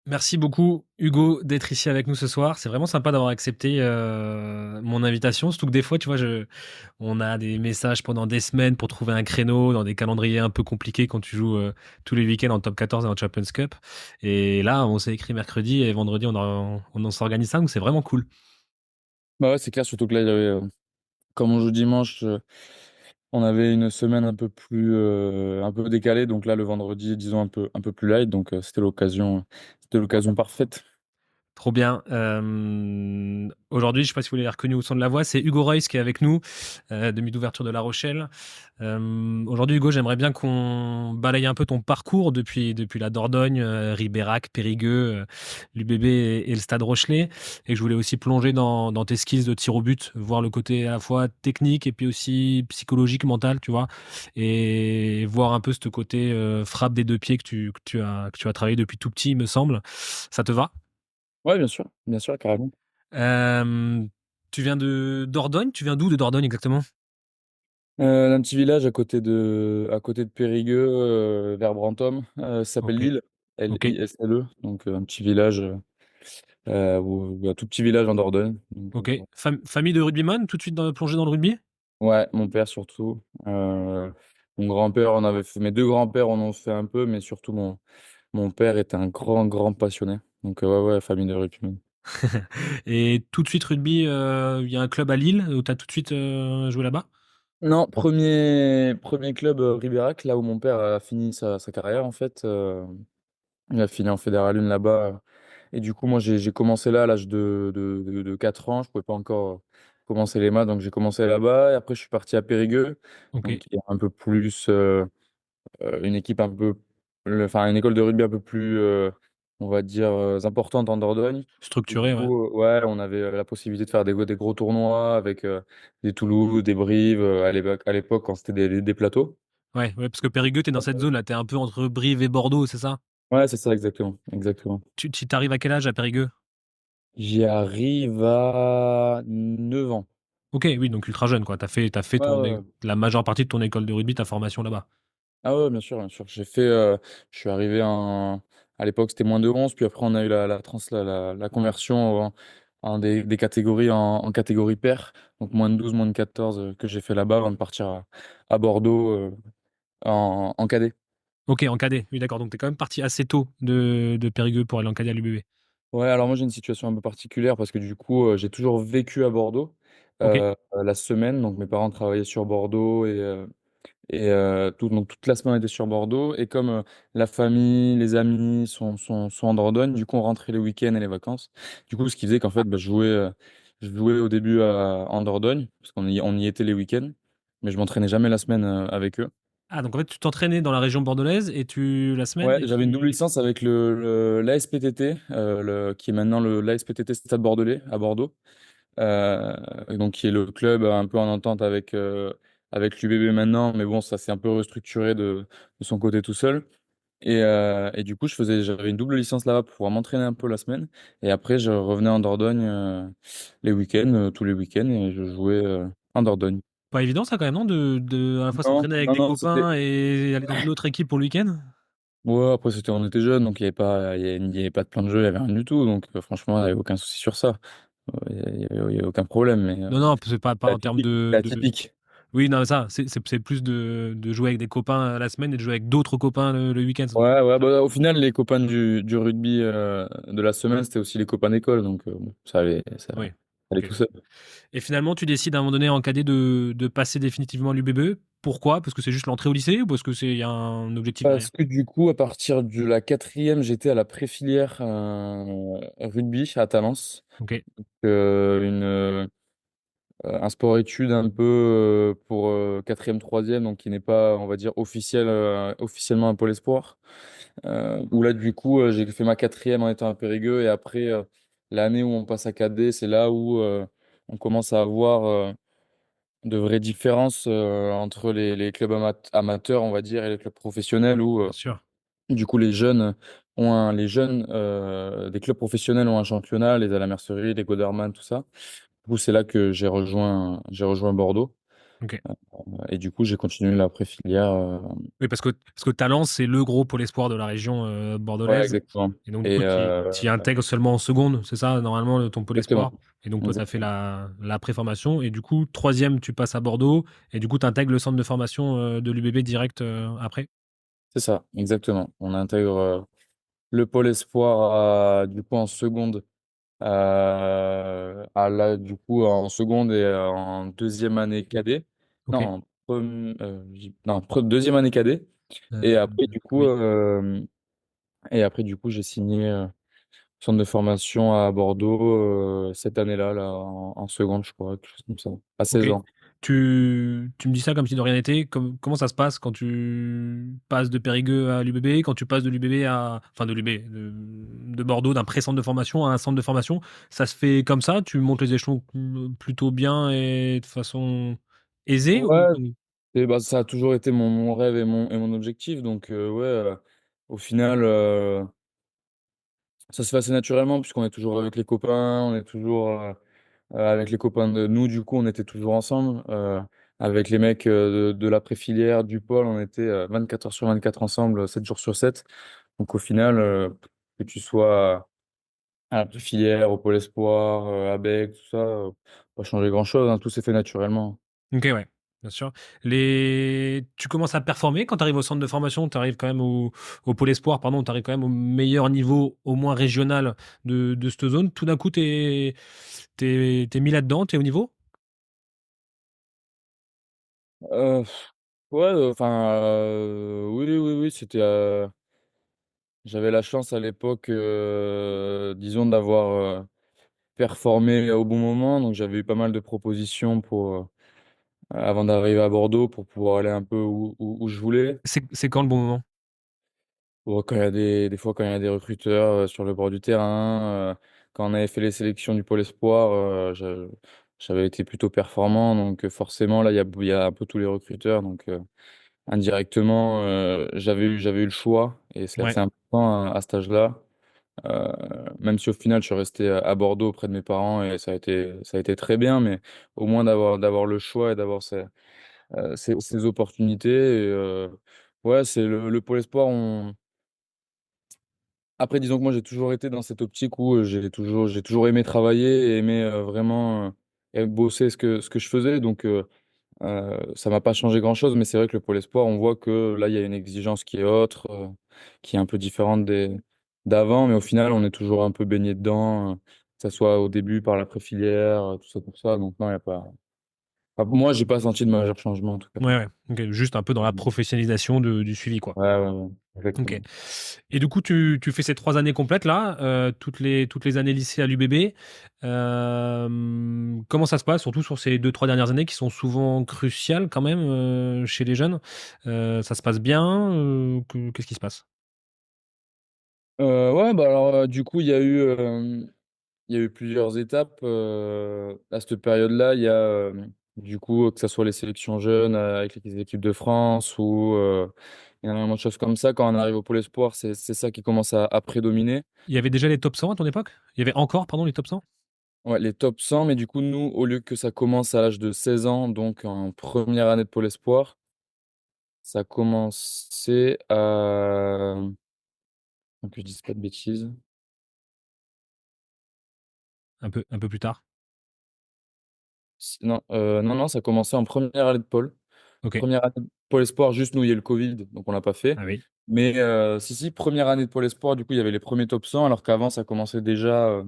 Merci beaucoup, Hugo, d'être ici avec nous ce soir. C'est vraiment sympa d'avoir accepté mon invitation. Surtout que des fois, tu vois, on a des messages pendant des semaines pour trouver un créneau dans des calendriers un peu compliqués quand tu joues tous les week-ends en top 14 et en Champions Cup. Et là, on s'est écrit mercredi et vendredi, on s'organise ça, donc c'est vraiment cool. Bah ouais, c'est clair, surtout que là, comme on joue dimanche, on avait une semaine un peu décalée, donc là, le vendredi, disons un peu plus light, donc c'était l'occasion parfaite. Trop bien. Aujourd'hui, je ne sais pas si vous l'avez reconnu au son de la voix, c'est Hugo Reus qui est avec nous, demi d'ouverture de La Rochelle. Aujourd'hui, Hugo, j'aimerais bien qu'on balaye un peu ton parcours depuis la Dordogne, Ribérac, Périgueux, l'UBB et le Stade Rochelais. Et je voulais aussi plonger dans tes skills de tir au but, voir le côté à la fois technique et puis aussi psychologique, mental, tu vois, et voir un peu ce côté frappe des deux pieds que tu as travaillé depuis tout petit, il me semble. Ça te va? Ouais, bien sûr, carrément. Euh, Tu viens de Dordogne? Tu viens d'où de Dordogne exactement? D'un petit village à côté de Périgueux, vers Brantôme, ça s'appelle Ok, Lille, ok, Lille, donc un petit village, un tout petit village en Dordogne. Donc, ok. Famille de rugbyman, tout de suite plongé dans le rugby? ouais, mon père surtout. Mon grand-père en avait fait, mes deux grands-pères en ont fait un peu, mais surtout mon père était un grand passionné. Donc, ouais, ouais, famille de rugby. Et tout de suite rugby, il y a un club à Lille où tu as tout de suite joué là-bas? Non, premier club Ribérac, là où mon père a fini sa carrière, en fait. Il a fini en Fédéral 1 là-bas. Et du coup, moi, j'ai commencé là à l'âge de 4 ans. Je pouvais pas encore commencer les maths, donc j'ai commencé là-bas. Et après, je suis parti à Périgueux, Ok, donc qui est un peu plus. Une équipe un peu, enfin une école de rugby un peu plus, on va dire, importante en Dordogne. Et du structuré, ouais. coup, ouais, on avait la possibilité de faire des gros tournois avec des Toulouse, des Brives, à l'époque quand c'était des plateaux. Ouais, ouais, parce que Périgueux, t'es dans cette zone-là, t'es un peu entre Brive et Bordeaux, c'est ça? Ouais, c'est ça, exactement. Exactement. Tu t'arrives à quel âge à Périgueux? J'y arrive à 9 ans. Ok, oui, donc ultra jeune, quoi. T'as fait Ouais, ouais, ouais. la majeure partie de ton école de rugby, ta formation là-bas. Ah ouais, bien sûr, bien sûr. Je suis arrivé à l'époque, c'était moins de 11 puis après, on a eu la conversion en des catégories en catégorie paire, donc moins de 12 moins de 14 que j'ai fait là-bas avant de partir à Bordeaux en cadet. Ok, en cadet. Oui, d'accord. Donc t'es quand même parti assez tôt de Périgueux pour aller en cadet à l'UBB. Ouais, alors moi, j'ai une situation un peu particulière parce que du coup, j'ai toujours vécu à Bordeaux Ok. la semaine, donc mes parents travaillaient sur Bordeaux donc toute la semaine on était sur Bordeaux. Et comme la famille, les amis sont en Dordogne, du coup on rentrait les week-ends et les vacances. Du coup, ce qui faisait qu'en fait, bah, je jouais au début en Dordogne, parce on y était les week-ends, mais je m'entraînais jamais la semaine avec eux. Ah, donc en fait, tu t'entraînais dans la région bordelaise et la semaine, Ouais, et j'avais une double tu. licence avec l'ASPTT, qui est maintenant l'ASPTT Stade Bordelais à Bordeaux, donc qui est le club un peu en entente avec l'UBB maintenant, mais bon, ça s'est un peu restructuré de son côté tout seul. Et du coup, j'avais une double licence là-bas pour pouvoir m'entraîner un peu la semaine. Et après, je revenais en Dordogne les week-ends, tous les week-ends, et je jouais en Dordogne. Pas évident ça quand même, non, à la fois Non, s'entraîner avec non, des non, c'était. copains et aller dans une autre équipe pour le week-end? Ouais, après, on était jeunes, donc il y avait pas de plan de jeu, il y avait rien du tout. Donc, franchement, il n'y avait aucun souci sur ça. Il y avait aucun problème, mais Non, non, c'est pas c'est en termes atypique. C'est de. atypique. Oui, non, ça, c'est plus de jouer avec des copains la semaine et de jouer avec d'autres copains le week-end. Ça doit être Ouais, ouais, très bien. bah, au final, les copains du rugby de la semaine, c'était aussi les copains d'école, donc bon, Oui, ça allait ok. tout seul. Et finalement, tu décides à un moment donné en cadet de passer définitivement à l'UBB. Pourquoi? Parce que c'est juste l'entrée au lycée ou parce que il y a un objectif derrière? Parce que du coup, à partir de la quatrième, j'étais à la préfilière rugby à Talence. Ok, Un sport-études un peu pour quatrième, troisième, donc qui n'est pas, on va dire, officiellement un pôle espoir. Où là, du coup, j'ai fait ma quatrième en étant à Périgueux. Et après, l'année où on passe à cadet, c'est là où on commence à avoir de vraies différences entre les clubs amateurs, on va dire, et les clubs professionnels, où bien sûr. du coup, les jeunes des clubs professionnels ont un championnat, les à la Mercerie, les Goderman, tout ça. Du coup, c'est là que j'ai rejoint Bordeaux. Ok. Et du coup, j'ai continué l'après-filière. Oui, parce que Talence, c'est le gros pôle espoir de la région Ouais, bordelaise. exactement. Et donc, du Et coup, tu y intègres seulement en seconde, c'est ça, normalement, ton pôle espoir. exactement. Et donc, toi, tu as fait Exactement. la préformation. Et du coup, troisième, tu passes à Bordeaux. Et du coup, tu intègres le centre de formation de l'UBB direct après. C'est ça, exactement. On intègre le pôle espoir du coup en seconde. Du coup, en seconde et en deuxième année cadet. Non, Ok. deuxième année cadet. Et Euh, après, du coup, oui. j'ai signé centre de formation à Bordeaux cette année-là, là, en seconde, je crois, quelque chose comme ça, à Ok. 16 ans. Tu me dis ça comme si de rien n'était. Comment ça se passe quand tu passes de Périgueux à l'UBB, quand tu passes de l'UBB à, enfin de l'UBB, de Bordeaux, d'un pré-centre de formation à un centre de formation, ça se fait comme ça? Tu montes les échelons plutôt bien et de façon aisée ou... Ouais, et bah, ça a toujours été mon rêve et mon objectif. Donc, ouais, au final, ça se fait assez naturellement, puisqu'on est toujours avec les copains, on est toujours avec les copains de nous, du coup, on était toujours ensemble. Avec les mecs de l'après-filière, du pôle, on était 24 heures sur 24 ensemble, 7 jours sur 7. Donc, au final, que tu sois à l'après-filière, au pôle espoir, à Bec, tout ça, pas changé grand-chose, hein, tout s'est fait naturellement. Ok, ouais, bien sûr. Tu commences à performer quand tu arrives au centre de formation, tu arrives quand même au pôle espoir, pardon, tu arrives quand même au meilleur niveau, au moins régional de cette zone. Tout d'un coup, t'es mis là-dedans, t'es au niveau? Euh, ouais, enfin, oui, oui, oui, c'était. J'avais la chance à l'époque, disons, d'avoir performé au bon moment. Donc, j'avais eu pas mal de propositions avant d'arriver à Bordeaux pour pouvoir aller un peu où je voulais. C'est quand le bon moment? Bon, quand il y a des fois, quand il y a des recruteurs sur le bord du terrain, quand on avait fait les sélections du Pôle Espoir, j'avais été plutôt performant. Donc, forcément, là, il y a un peu tous les recruteurs. Donc, indirectement, j'avais eu le choix. Et c'est Ouais, assez important à cet âge-là. Euh, Même si au final, je suis resté à Bordeaux auprès de mes parents et ça a été très bien. Mais au moins d'avoir le choix et d'avoir ces opportunités. Et, ouais, c'est le Pôle Espoir. Après, disons que moi, j'ai toujours été dans cette optique où j'ai toujours aimé travailler et aimé vraiment bosser ce que je faisais. Donc, ça m'a pas changé grand-chose, mais c'est vrai que le Pôle Espoir, on voit que là, il y a une exigence qui est autre, qui est un peu différente d'avant, mais au final, on est toujours un peu baigné dedans, que ça soit au début par l'après-filière, tout ça pour ça. Donc, non, il y a pas. Moi, j'ai pas senti de majeur changement, en tout cas. ouais, ouais. Ok, juste un peu dans la professionnalisation du suivi, quoi. Ouais, ouais, ouais, Ok. exactement. Et du coup, tu fais ces 3 années complètes là, toutes les années lycée à l'UBB. Comment ça se passe, surtout sur ces 2, 3 dernières années qui sont souvent cruciales quand même chez les jeunes? Ça se passe bien? Qu'est-ce qui se passe? Ouais, bah alors, du coup, il y a eu plusieurs étapes à cette période-là. Il y a du coup que ce soit les sélections jeunes avec les équipes de France ou énormément de choses comme ça. Quand on arrive au Pôle Espoir, c'est ça qui commence à prédominer. Il y avait déjà les top 100 à ton époque? Il y avait encore, pardon, les top 100? Ouais, les top 100, mais du coup, nous, au lieu que ça commence à l'âge de 16 ans, donc en première année de Pôle Espoir, ça commençait à. Que je dise pas de bêtises. Un peu plus tard. Non, non, non, ça commençait en première année de Pôle. Ok. Première année de Pôle Espoir, juste nous, il y a eu le Covid, donc on l'a pas fait. Ah oui. Mais si, si, première année de Pôle Espoir, du coup, il y avait les premiers top 100, alors qu'avant, ça commençait déjà.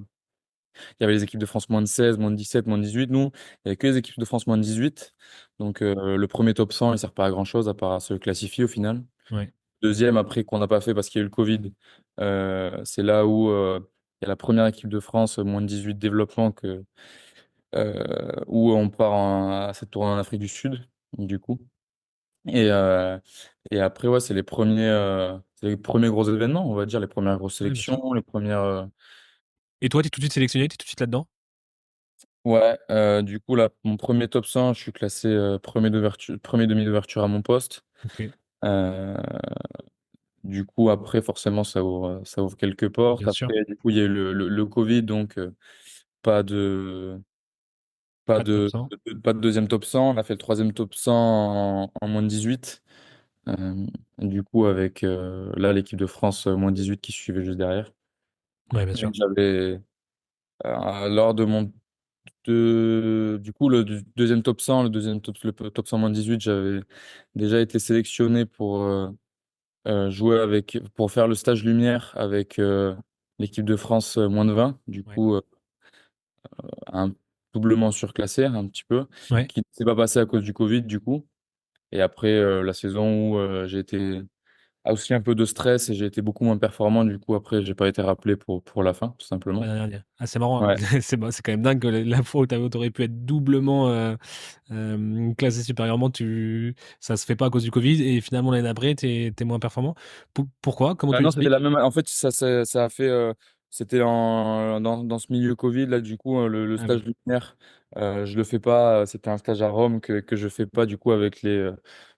Il y avait les équipes de France moins de 16, moins de 17, moins de 18. Nous, il n'y avait que les équipes de France moins de 18. Donc, le premier top 100, il ne sert pas à grand-chose, à part à se classifier au final. Ouais. Deuxième, après, qu'on n'a pas fait parce qu'il y a eu le Covid, c'est là où il y a la première équipe de France moins de 18 développement où on part à cette tournée en Afrique du Sud, du coup. Et, euh, et après, ouais, c'est les premiers gros événements, on va dire, les premières grosses Ouais, bien sûr. sélections, les premières. Et toi, t'es tout de suite sélectionné, t'es tout de suite là-dedans? Ouais, du coup, là, mon premier top 100, je suis classé premier demi d'ouverture à mon poste. Ok. Euh, du coup, après, forcément, ça ouvre quelques portes. Bien sûr. Après, du coup, il y a eu le Covid, donc pas de, Pas de top 100. pas de deuxième top 100. On a fait le troisième top 100 en moins de 18. Du coup, avec là l'équipe de France moins 18 qui suivait juste derrière. Ouais, bien Et sûr. j'avais, lors de du coup, deuxième top 100, le top 100 moins 18, j'avais déjà été sélectionné pour pour faire le stage lumière avec l'équipe de France moins de 20. Du Ouais. coup, un doublement surclassé un petit peu, Ouais. qui ne s'est pas passé à cause du Covid, du coup. Et après la saison où j'ai été aussi un peu de stress et j'ai été beaucoup moins performant, du coup, après, j'ai pas été rappelé pour la fin, tout Pour simplement. la dernière. Ah, c'est marrant, hein. Ouais. C'est quand même dingue que la fois où tu aurais pu être doublement classé supérieurement, ça se fait pas à cause du Covid et finalement l'année d'après, t'es moins performant. Pourquoi? Comment tu Non, c'était la l'expliques? même. En fait, ça a fait. C'était dans ce milieu Covid, là, du coup, le Ah oui. stage lunaire, je le fais pas. C'était un stage à Rome que je fais pas, du coup, avec les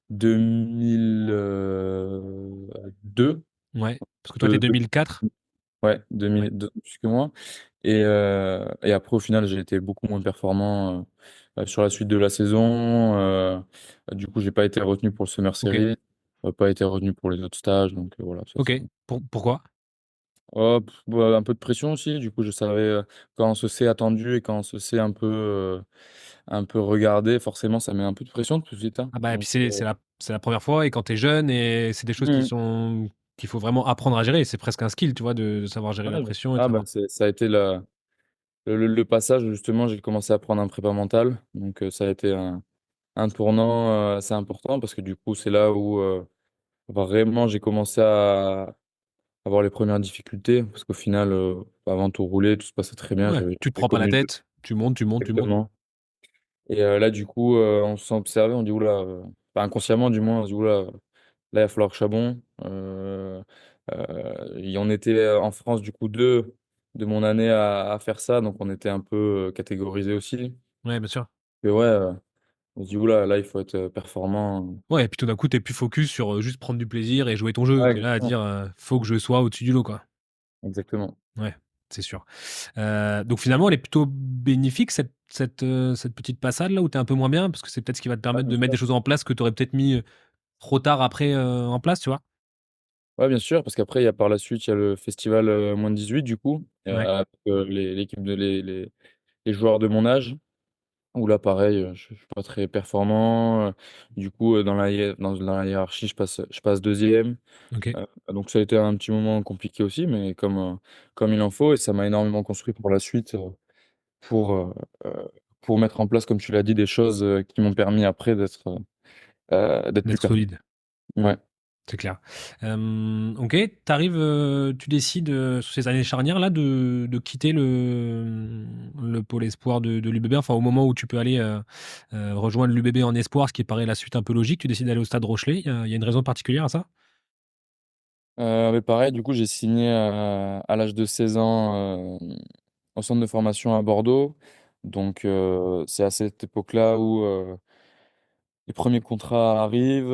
2002. Ouais. Parce que toi, t'es De, 2004. ouais, Ouais. 2002, plus que moi. Et après, au final, j'ai été beaucoup moins performant sur la suite de la saison. Du coup, j'ai pas été retenu pour le Summer Ok. Series, pas été retenu pour les autres stages. Donc voilà, ça Ok. c'est. Pourquoi? Oh, bah, un peu de pression aussi. Du coup, je savais quand on se sait attendu et quand on se sait un peu regardé, forcément, ça met un peu de pression tout de suite, hein. Ah bah, et puis Donc, c'est la première fois et quand t'es jeune et c'est des choses hmm. qu'il faut vraiment apprendre à gérer. C'est presque un skill, tu vois, de savoir gérer la Ouais, pression et de ah, bah, savoir. ça a été le passage, justement, j'ai commencé à prendre un prépa mental. Donc, ça a été un tournant assez important parce que du coup, c'est là où vraiment j'ai commencé à avoir les premières difficultés. Parce qu'au final, avant tout roulait, tout se passait très bien. Ouais, J'avais tu te jamais prends pas la connu tête, tu montes, tu montes, tu montes. exactement. Et là, du coup, on s'est observé, on dit, oula, enfin, inconsciemment, du moins, on se dit, oula, là, il va falloir que Chabon. Et on était en France, du coup, deux de mon année à faire ça. Donc, on était un peu catégorisés aussi. Ouais, bien sûr. Et ouais, on se dit, oula, là, il faut être performant. Ouais, et puis tout d'un coup, t'es plus focus sur, juste prendre du plaisir et jouer ton jeu. Ouais, T'es là à exactement. dire, «Faut que je sois au-dessus du lot», quoi. Exactement. Ouais, c'est sûr. Donc finalement, elle est plutôt bénéfique cette petite passade là où tu es un peu moins bien? Parce que c'est peut-être ce qui va te Ouais, permettre bien de mettre sûr. des choses en place que tu aurais peut-être mis, trop tard après, en place, tu vois? Ouais, bien sûr, parce qu'après, il y a par la suite, il y a le festival moins de 18, du coup, Ouais, avec l'équipe les joueurs de mon âge. Où là, pareil, je suis pas très performant. Du coup, dans la hiérarchie, je passe deuxième. OK. Donc ça a été un petit moment compliqué aussi, mais comme il en faut, et ça m'a énormément construit pour la suite, pour, euh, euh, pour mettre en place, comme tu l'as dit, des choses qui m'ont permis après d'être plus D'être performant. solide, Ouais. c'est clair. OK, tu décides, sur ces années charnières là de quitter le pôle espoir de l'UBB, enfin au moment où tu peux aller, rejoindre l'UBB en espoir, ce qui paraît la suite un peu logique. Tu décides d'aller au Stade Rochelet. Il y a une raison particulière à ça? Mais pareil, du coup, j'ai signé à l'âge de 16 ans au centre de formation à Bordeaux. Donc, c'est à cette époque-là où les premiers contrats arrivent.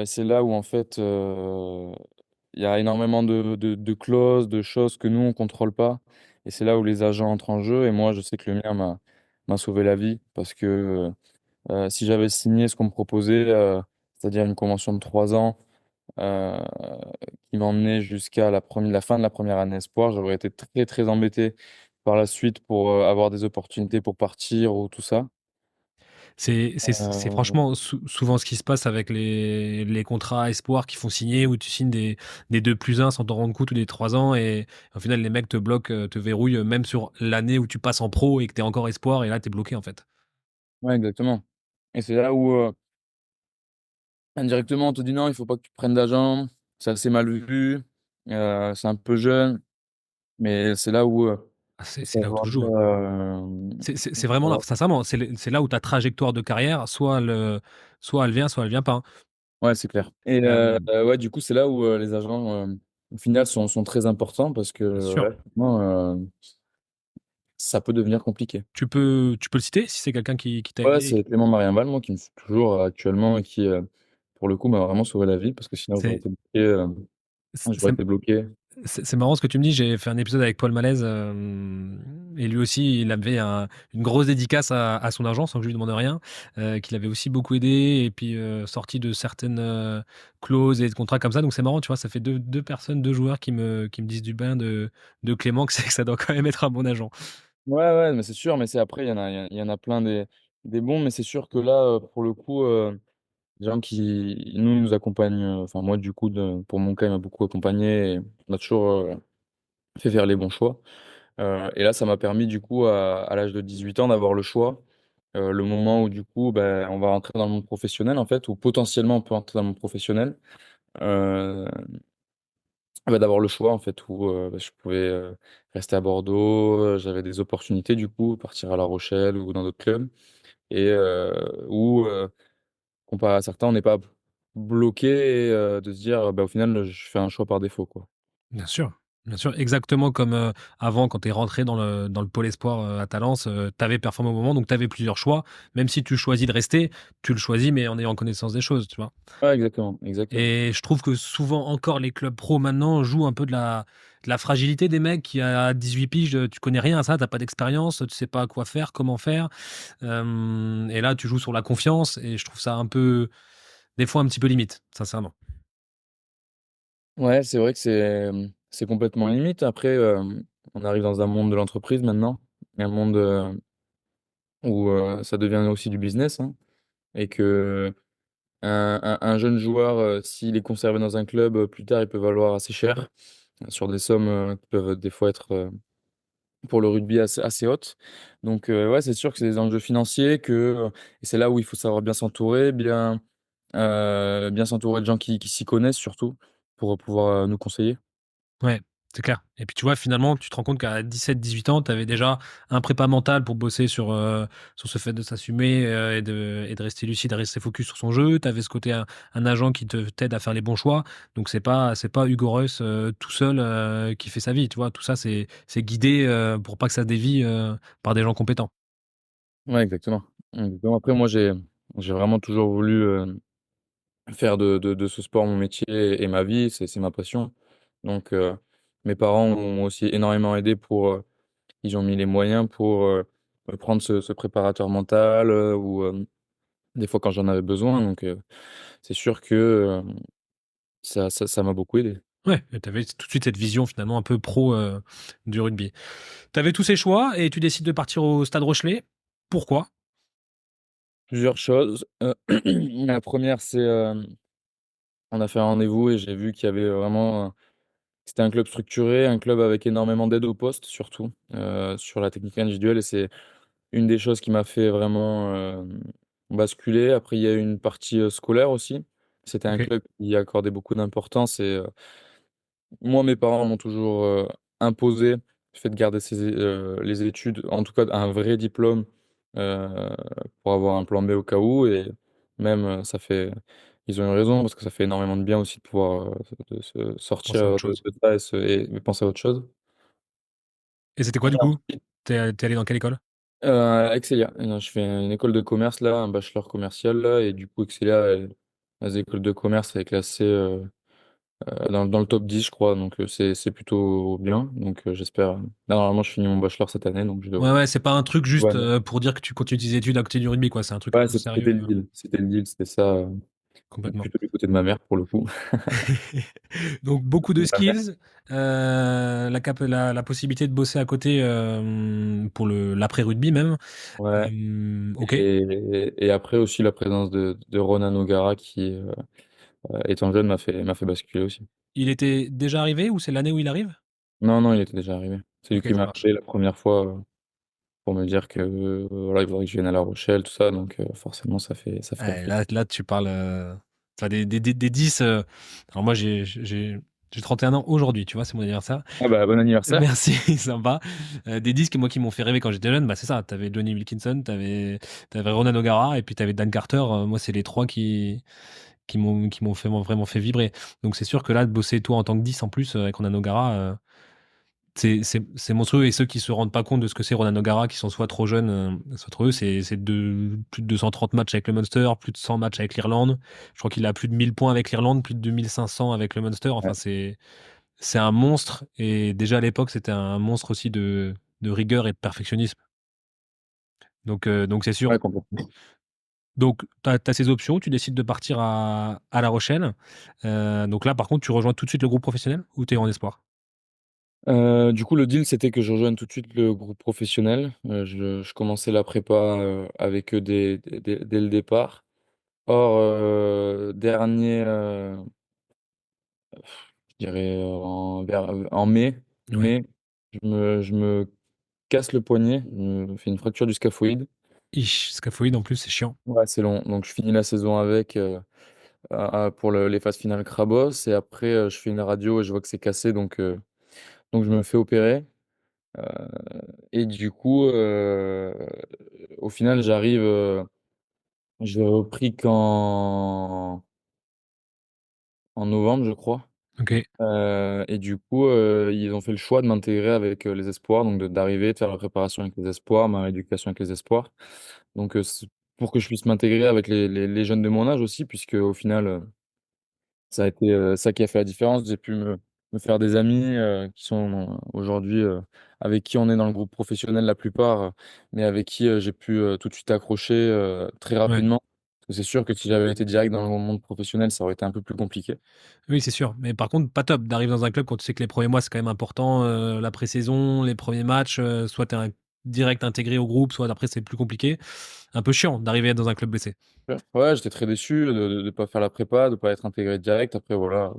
Et c'est là où, en fait, il y a énormément de clauses, de choses que nous, on contrôle pas. Et c'est là où les agents entrent en jeu. Et moi, je sais que le mien m'a sauvé la vie parce que si j'avais signé ce qu'on me proposait, c'est-à-dire une convention de 3 ans, euh, qui m'emmenait jusqu'à la fin de la première année espoir. J'aurais été très, très embêté par la suite pour avoir des opportunités pour partir ou tout ça. C'est Euh, franchement souvent ce qui se passe avec les contrats espoirs qui font signer où tu signes des 2+1 sans t'en rendre compte ou des 3 ans et au final les mecs te bloquent, te verrouillent, même sur l'année où tu passes en pro et que tu es encore espoir et là tu es bloqué en fait. ouais, exactement. Et c'est là où indirectement on te dit non, il faut pas que tu prennes d'agent, c'est assez mal vu, c'est un peu jeune, mais c'est là où Ah c'est faut là où savoir tout se dire, joue, hein. C'est vraiment là, sincèrement, c'est là où ta trajectoire de carrière, soit elle vient pas, hein. ouais, c'est clair. Et Hem, ouais, du coup, c'est là où les agents, au final, sont très importants parce que Bien sûr. ouais, franchement, ça peut devenir compliqué. Tu peux le citer si c'est quelqu'un qui t'a Ouais, aidé et c'est Clément Marienval, moi, qui me suit toujours actuellement et qui, pour le coup, m'a vraiment sauvé la vie parce que sinon, c'est j'aurais été bloqué. C'est marrant ce que tu me dis. J'ai fait un épisode avec Paul Malaise et lui aussi, il avait une grosse dédicace à son agent sans que je lui demande rien, qu'il avait aussi beaucoup aidé et puis sorti de certaines clauses et de contrats comme ça. Donc c'est marrant, tu vois, ça fait deux personnes, deux joueurs qui me disent du bien de Clément, que c'est que ça doit quand même être un bon agent. Ouais, ouais, mais c'est sûr, mais c'est après, il y en a plein des bons, mais c'est sûr que là, pour le coup, les gens qui nous accompagnent, enfin moi du coup, pour mon cas, il m'a beaucoup accompagné et on a toujours fait faire les bons choix. Et là, ça m'a permis du coup, à l'âge de 18 ans, d'avoir le choix. Le moment où du coup, ben, on va rentrer dans le monde professionnel en fait, ou potentiellement on peut rentrer dans le monde professionnel. Euh, Bah, d'avoir le choix en fait où bah, je pouvais rester à Bordeaux, j'avais des opportunités du coup, partir à La Rochelle ou dans d'autres clubs et où comparé à certains, on n'est pas bloqué et, de se dire bah, au final je fais un choix par défaut quoi. Bien sûr. Bien sûr, exactement comme avant, quand tu es rentré dans le pôle espoir à Talence, tu avais performé au moment, donc tu avais plusieurs choix. Même si tu choisis de rester, tu le choisis, mais en ayant connaissance des choses, tu vois. Ouais, exactement, exactement. Et je trouve que souvent encore les clubs pro maintenant jouent un peu de la fragilité des mecs qui à 18 piges, tu connais rien à ça, t'as pas d'expérience, tu sais pas quoi faire, comment faire. Et là, tu joues sur la confiance et je trouve ça un peu, des fois un petit peu limite, sincèrement. Ouais, c'est vrai que c'est complètement limite. Après, on arrive dans un monde de l'entreprise maintenant, un monde où ça devient aussi du business, hein, et que un jeune joueur, s'il est conservé dans un club, plus tard, il peut valoir assez cher, sur des sommes qui peuvent des fois être, pour le rugby, assez hautes. Donc, ouais, c'est sûr que c'est des enjeux financiers, et c'est là où il faut savoir bien s'entourer, bien s'entourer de gens qui s'y connaissent surtout, pour pouvoir nous conseiller. Ouais, c'est clair. Et puis tu vois, finalement, tu te rends compte qu'à 17-18 ans, tu avais déjà un prépa mental pour bosser sur ce fait de s'assumer et de rester lucide, de rester focus sur son jeu. Tu avais ce côté, un agent qui t'aide à faire les bons choix. Donc c'est pas Hugo Reus tout seul qui fait sa vie. Tu vois, tout ça, c'est guidé pour pas que ça dévie par des gens compétents. Ouais, exactement. Exactement. Après, moi, j'ai vraiment toujours voulu faire de ce sport mon métier et ma vie, c'est ma passion. Donc, mes parents m'ont aussi énormément aidé ils ont mis les moyens pour me prendre ce préparateur mental ou des fois quand j'en avais besoin. Donc, c'est sûr que ça m'a beaucoup aidé. Ouais, tu avais tout de suite cette vision finalement un peu pro du rugby. Tu avais tous ces choix et tu décides de partir au Stade Rochelet. Pourquoi? Plusieurs choses. La première, c'est on a fait un rendez-vous et j'ai vu qu'il y avait vraiment. C'était un club structuré, un club avec énormément d'aide au poste, surtout sur la technique individuelle. Et c'est une des choses qui m'a fait vraiment basculer. Après, il y a eu une partie scolaire aussi. C'était un Ok. club qui y accordait beaucoup d'importance. Et moi, mes parents m'ont toujours imposé le fait de garder les études, en tout cas un vrai diplôme euh, pour avoir un plan B au cas où. Et même, ils ont eu raison parce que ça fait énormément de bien aussi de pouvoir de se Penser à sortir autre chose. de ça et penser à autre chose. Et c'était quoi du coup? T'es allé dans quelle école? Excelia. Je fais une école de commerce là, un bachelor commercial là, et du coup Excelia, les écoles de commerce est classée dans le top 10 je crois, donc c'est plutôt bien. Donc j'espère. Là, normalement, je finis mon bachelor cette année, donc je Ouais, devrais. ouais, c'est pas un truc juste Ouais, pour dire que tu continues tes études à côté du rugby, quoi. C'est un truc un ouais, peu c'était sérieux, le deal. C'était le deal, c'était ça. complètement. Plutôt du côté de ma mère pour le coup. Donc, beaucoup de Ma mère. skills, la possibilité de bosser à côté pour l'après-rugby même. Ouais. Ok. Et après aussi la présence de Ronan O'Gara qui, étant jeune, m'a fait basculer aussi. Il était déjà arrivé ou c'est l'année où il arrive? Non, non, il était déjà arrivé. C'est lui Ok, qui ça m'a marche. appelé la première fois pour me dire que voilà, il faudrait que je vienne à La Rochelle, tout ça. Donc forcément, ça fait Ouais, réfléchir. là, tu parles enfin, des 10. Alors, moi, j'ai 31 ans aujourd'hui, tu vois, c'est mon anniversaire. Ah bah bon anniversaire. Merci, sympa. Des disques, moi, qui m'ont fait rêver quand j'étais jeune, bah, c'est ça. T'avais Johnny Wilkinson, t'avais Ronan O'Gara, et puis t'avais Dan Carter. Moi, c'est les trois qui m'ont vraiment fait vibrer. Donc, c'est sûr que là, de bosser toi en tant que 10 en plus avec Ronan O'Gara, c'est monstrueux. Et ceux qui se rendent pas compte de ce que c'est Ronan O'Gara, qui sont soit trop jeunes, soit trop eux, plus de 230 matchs avec le Munster, plus de 100 matchs avec l'Irlande. Je crois qu'il a plus de 1000 points avec l'Irlande, plus de 2500 avec le Munster. Enfin, Ouais. c'est un monstre. Et déjà à l'époque, c'était un monstre aussi de rigueur et de perfectionnisme. Donc c'est sûr. Ouais, complètement. Donc, tu as ces options, tu décides de partir à La Rochelle. Donc là, par contre, tu rejoins tout de suite le groupe professionnel ou tu es en espoir? Du coup, le deal, c'était que je rejoigne tout de suite le groupe professionnel. Je commençais la prépa avec eux dès le départ. Or, dernier, je dirais en Ouais. mai, je me casse le poignet, je me fais une fracture du scaphoïde. Scaphoïde en plus, c'est chiant. Ouais, c'est long. Donc, je finis la saison avec pour les phases finales Krabos. Et après, je fais une radio et je vois que c'est cassé. Donc je me fais opérer. Euh, et du coup, au final, je l'ai repris en novembre, je crois. Ok. Et du coup, ils ont fait le choix de m'intégrer avec les espoirs, donc d'arriver, de faire la préparation avec les espoirs, ma rééducation avec les espoirs. Donc, pour que je puisse m'intégrer avec les jeunes de mon âge aussi, puisque au final, ça a été ça qui a fait la différence. J'ai pu me faire des amis qui sont aujourd'hui avec qui on est dans le groupe professionnel la plupart, mais avec qui j'ai pu tout de suite accrocher très Ouais. rapidement. Parce que c'est sûr que si j'avais été direct dans le monde professionnel, ça aurait été un peu plus compliqué. Oui, c'est sûr. Mais par contre, pas top d'arriver dans un club quand tu sais que les premiers mois, c'est quand même important. La pré-saison, les premiers matchs, soit tu es direct intégré au groupe, soit après, c'est plus compliqué. Un peu chiant d'arriver dans un club blessé. Ouais, j'étais très déçu de ne pas faire la prépa, de pas être intégré direct. Après, voilà,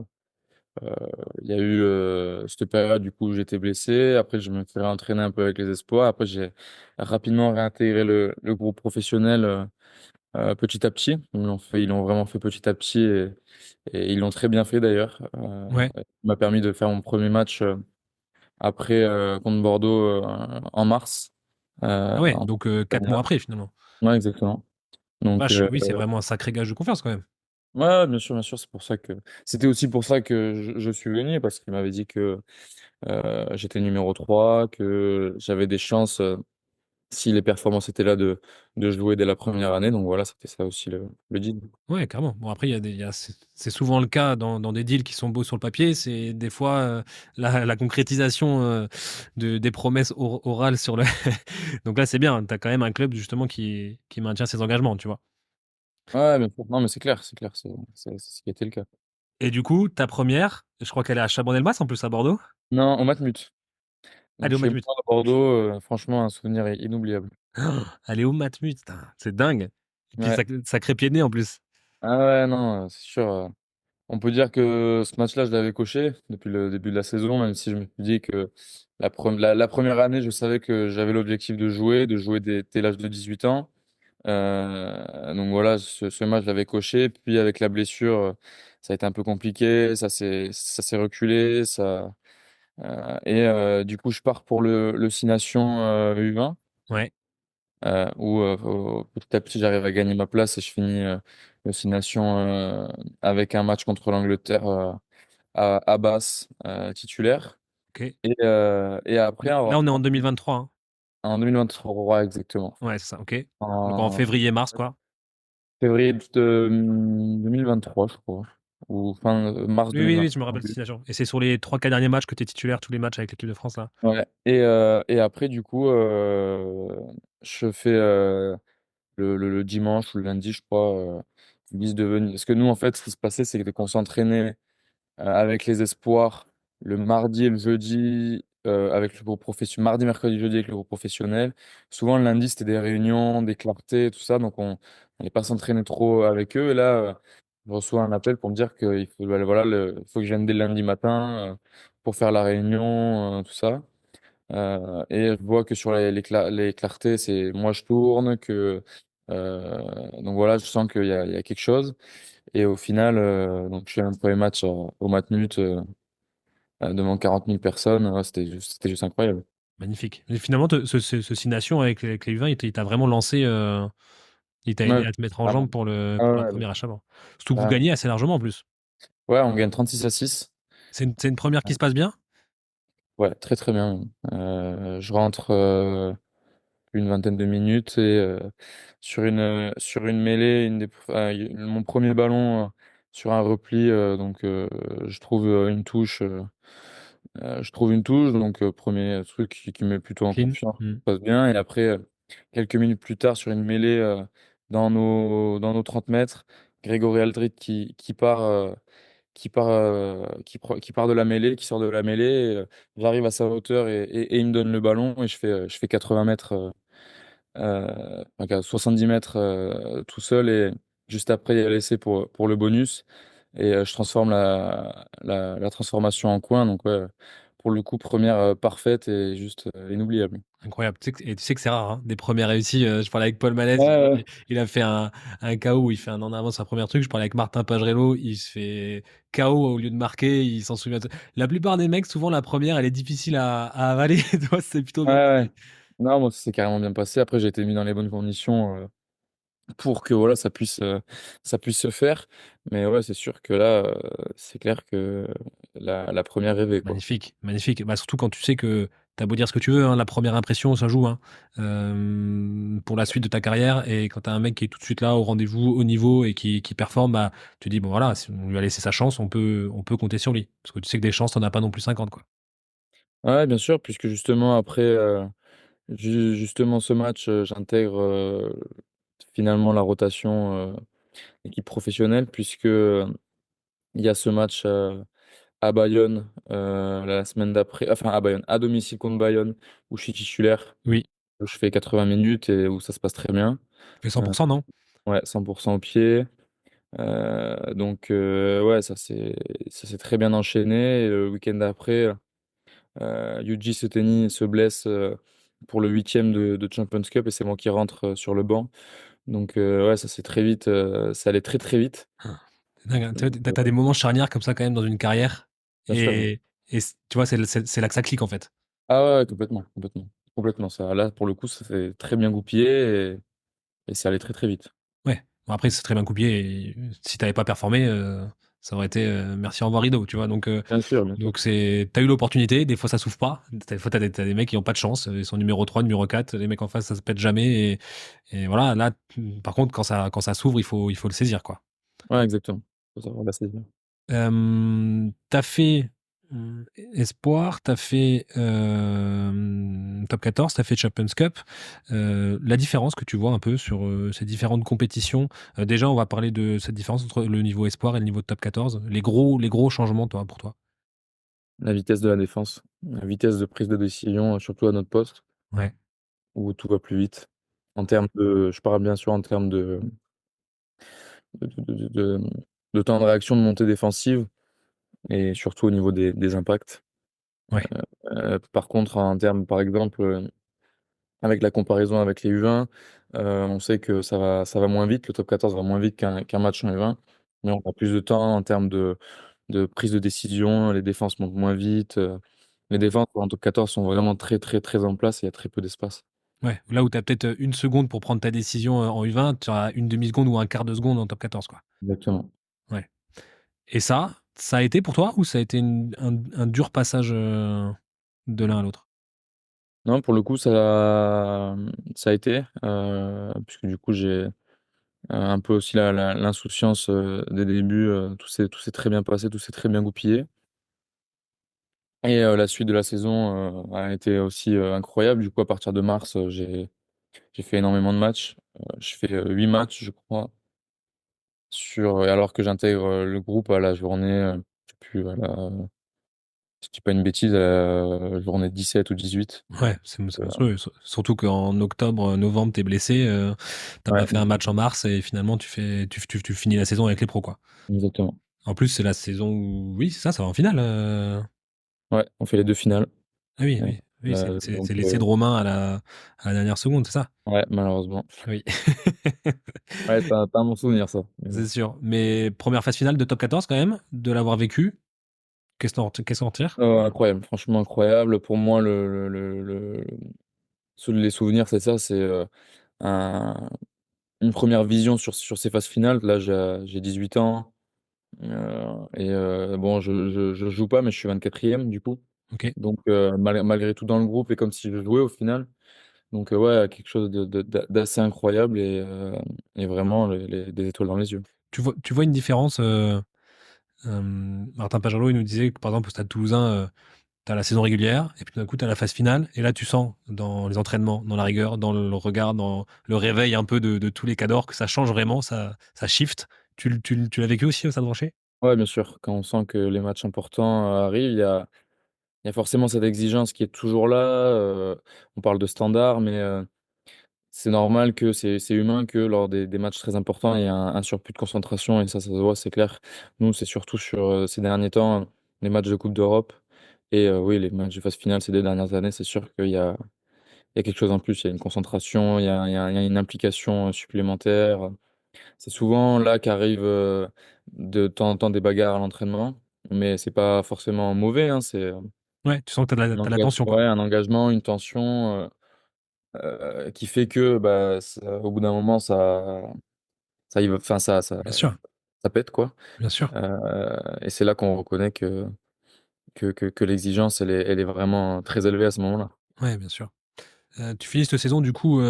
euh, il y a eu cette période du coup où j'étais blessé. Après, je me fais entraîner un peu avec les espoirs. Après, j'ai rapidement réintégré le groupe professionnel petit à petit. Ils l'ont vraiment fait petit à petit et ils l'ont très bien fait d'ailleurs. Ouais. Ça m'a permis de faire mon premier match après contre Bordeaux en mars. Ah ouais, En donc 4 mois dernière. après, finalement. Ouais, exactement. Donc, Vache, oui, c'est vraiment un sacré gage de confiance quand même. ouais, bien sûr, c'est pour ça que c'était aussi pour ça que je suis venu parce qu'il m'avait dit que j'étais numéro 3 que j'avais des chances si les performances étaient là de jouer dès la première année. Donc voilà, c'était ça aussi le deal. Ouais, carrément. Bon, après, c'est souvent le cas dans des deals qui sont beaux sur le papier. C'est des fois la concrétisation des promesses orales sur le. Donc là, c'est bien. Tu as quand même un club justement qui maintient ses engagements, tu vois. Ouais, bien sûr. Non, mais c'est clair, c'est ce qui était le cas. Et du coup, ta première, je crois qu'elle est à Chabannes-Delmas en plus à Bordeaux. Non, au Matmut. Donc Elle est au chez Matmut. moi à Bordeaux, franchement, un souvenir inoubliable. Elle est au Matmut, putain, c'est dingue. Et puis Ouais. sacré pied de nez en plus. Ah ouais, non, c'est sûr. On peut dire que ce match-là, je l'avais coché depuis le début de la saison, même si je me suis dit que la première année, je savais que j'avais l'objectif de jouer dès l'âge de 18 ans. Donc voilà, ce match, je l'avais coché. Puis avec la blessure, ça a été un peu compliqué, ça s'est reculé, du coup, je pars pour le 6 Nations U20, Ouais, où petit à petit, j'arrive à gagner ma place et je finis le 6 Nations avec un match contre l'Angleterre à Basse, titulaire. ok. Et après, Là, on est en 2023, hein. en 2023, exactement. Ouais, c'est ça, ok. Donc en En février-mars, quoi. février de 2023, je crois. Ou fin mars Oui, oui, oui, 2023. je me rappelle de cette situation. Et c'est sur les 3 4 derniers matchs que tu es titulaire, tous les matchs avec l'équipe de France, là. Ouais. Et après, du coup, je fais le dimanche ou le lundi, je crois, ils disent de venir. Parce que nous, en fait, ce qui se passait, c'est qu'on s'entraînait avec les espoirs le mardi et le jeudi avec le groupe professionnel, mardi, mercredi, jeudi avec le groupe professionnel. Souvent, le lundi, c'était des réunions, des clartés, tout ça. Donc, on n'allait pas s'entraîner trop avec eux. Et là, je reçois un appel pour me dire qu'il faut, voilà, il faut que je vienne dès le lundi matin pour faire la réunion, tout ça. Et je vois que sur les clartés, c'est moi je tourne, donc voilà, je sens qu'il y a quelque chose. Et au final, donc je fais un premier match au Matmut devant 40 000 personnes. Ouais, c'était juste incroyable. Magnifique. Et finalement, ce 6 Nations avec les U20, il t'a vraiment lancé, il t'a aidé Ouais, à te mettre en jambe vraiment. pour la Ah ouais, première achat. Surtout que vous carrément. gagnez assez largement en plus. Ouais, on gagne 36-6. C'est une première qui se passe bien? Ouais, très très bien. Je rentre une vingtaine de minutes et sur une mêlée, mon premier ballon sur un repli, donc je trouve une touche. Je trouve une touche, donc premier truc qui me met plutôt en Clean. confiance, Mm. ça passe bien. Et après, quelques minutes plus tard, sur une mêlée dans nos 30 mètres, Grégory Aldrit qui part de la mêlée, qui sort de la mêlée. J'arrive à sa hauteur et il me donne le ballon et je fais 80 mètres, enfin, 70 mètres tout seul. Et juste après, il y a l'essai pour le bonus. Et je transforme la transformation en coin. Donc, ouais, pour le coup, première parfaite et juste inoubliable. Incroyable. Et tu sais que c'est rare, hein, des premières réussies. Je parlais avec Paul Malès, Ouais, ouais, il a fait un KO où il fait un en avant sa première truc. Je parlais avec Martin Pagerello, il se fait KO au lieu de marquer, il s'en souvient. La plupart des mecs, souvent la première, elle est difficile à avaler. Toi, c'est plutôt ouais, bien ouais. passé. Non, moi, c'est carrément bien passé. Après, j'ai été mis dans les bonnes conditions pour que voilà, ça puisse se faire. Mais ouais, c'est sûr que là, c'est clair que la première rêvée, quoi. Magnifique, magnifique. Bah, surtout quand tu sais que t'as beau dire ce que tu veux, hein, la première impression, ça joue, hein, pour la suite de ta carrière. Et quand t'as un mec qui est tout de suite là, au rendez-vous, au niveau et qui performe, bah, tu dis, bon voilà, si on lui a laissé sa chance, on peut compter sur lui. Parce que tu sais que des chances, t'en as pas non plus 50, quoi. Ouais, bien sûr, puisque justement, après, justement, ce match, j'intègre finalement la rotation équipe professionnelle, puisque il y a ce match à Bayonne la semaine d'après, enfin à Bayonne, à domicile contre Bayonne, où je suis titulaire, Oui, où je fais 80 minutes et où ça se passe très bien. tu fais Euh, 100%, non? ouais, 100% au pied. Donc ouais, ça s'est très bien enchaîné. Et le week-end d'après, Yuji Seteni se blesse pour le huitième de Champions Cup et c'est moi qui rentre sur le banc. Donc ouais, ça s'est très vite, ça allait très très vite. Ah, c'est dingue, hein. Tu Donc, vois, t'as des moments charnières comme ça quand même dans une carrière. bien sûr. Tu vois, c'est là que ça clique en fait. Ah ouais, complètement, complètement, complètement. Ça, là, pour le coup, ça s'est très bien goupillé et c'est allé très très vite. Ouais. Bon, après, c'est très bien coupé. Et si t'avais pas performé, ça aurait été merci, au revoir, rideau, tu vois. Bien sûr, bien sûr. Donc t'as eu l'opportunité. Des fois, ça s'ouvre pas. Des fois, t'as des mecs qui ont pas de chance. Ils sont numéro 3, numéro 4. Les mecs en face, ça se pète jamais. Et voilà. Là, par contre, quand ça s'ouvre, il faut le saisir, quoi. Ouais, exactement. Faut savoir la saisir. T'as fait Espoir, t'as fait Top 14, t'as fait Champions Cup. La différence que tu vois un peu sur ces différentes compétitions, déjà on va parler de cette différence entre le niveau Espoir et le niveau de Top 14, les gros changements toi, pour toi. La vitesse de la défense, la vitesse de prise de décision, surtout à notre poste, Ouais, où tout va plus vite. Je parle bien sûr en termes de temps de réaction, de montée défensive, et surtout au niveau des impacts. ouais, Par contre, en termes, par exemple, avec la comparaison avec les U20, on sait que ça va moins vite, le top 14 va moins vite qu'un match en U20, mais on a plus de temps en termes de prise de décision, les défenses montent moins vite. Les défenses en top 14 sont vraiment très, très, très en place et il y a très peu d'espace. ouais. Là où t'as peut-être une seconde pour prendre ta décision en U20, tu as une demi-seconde ou un quart de seconde en Top 14, quoi. Exactement. Ouais. Et ça a été pour toi ou ça a été un dur passage de l'un à l'autre? Non, pour le coup, ça a été, puisque du coup, j'ai un peu aussi l'insouciance des débuts. Tout s'est très bien passé, tout s'est très bien goupillé. Et la suite de la saison a été aussi incroyable. Du coup, à partir de mars, j'ai fait énormément de matchs. Je fais 8 matchs, je crois, alors que j'intègre le groupe à la journée, je sais plus, si je dis pas une bêtise, à la journée 17 ou 18. Ouais, c'est monstrueux. Surtout qu'en octobre, novembre, t'es blessé, t'as Ouais, pas fait un match en mars et finalement tu finis la saison avec les pros, quoi. exactement. En plus, c'est la saison où, oui, c'est ça, ça va en finale. Ouais, on fait les deux finales. Ah oui, Et, oui, oui, c'est donc, l'essai de Romain à la dernière seconde, c'est ça? ouais, malheureusement. Oui. Ouais, t'as un bon souvenir, ça. Mais C'est bon. sûr. Mais première phase finale de top 14 quand même, de l'avoir vécu. Qu'est-ce qu'on en tire? Incroyable, franchement incroyable. Pour moi, les souvenirs, c'est ça, c'est un- une première vision sur ces phases finales. Là, j'ai 18 ans. Et bon, je joue pas, mais je suis 24e du coup. Ok. Donc, malgré tout dans le groupe, et comme si je jouais au final. Donc, ouais, quelque chose d'assez incroyable et vraiment des étoiles dans les yeux. Tu vois une différence? Martin Pagerot, il nous disait que par exemple au Stade Toulousain, tu as la saison régulière, et puis d'un coup, tu as la phase finale, et là, tu sens dans les entraînements, dans la rigueur, dans le regard, dans le réveil un peu de tous les cadors, que ça change vraiment, ça shift. Tu l'as vécu aussi au Stade Rocher? Ouais, bien sûr, quand on sent que les matchs importants arrivent, il y a forcément cette exigence qui est toujours là. On parle de standard, mais c'est normal que c'est humain que lors des matchs très importants, il y a un surplus de concentration et ça se voit, c'est clair. Nous, c'est surtout sur ces derniers temps, les matchs de Coupe d'Europe et oui, les matchs de phase finale ces 2 dernières années, c'est sûr qu'il y a quelque chose en plus. Il y a une concentration, il y a une implication supplémentaire. C'est souvent là qu'arrivent de temps en temps des bagarres à l'entraînement, mais c'est pas forcément mauvais, hein, c'est Ouais, tu sens que t'as la tension, quoi. ouais, un engagement, une tension qui fait que bah, au bout d'un moment, ça y va, enfin, Bien sûr, ça pète, quoi. bien sûr. Et c'est là qu'on reconnaît que l'exigence, elle est vraiment très élevée à ce moment-là. Ouais, bien sûr. Tu finis cette saison du coup,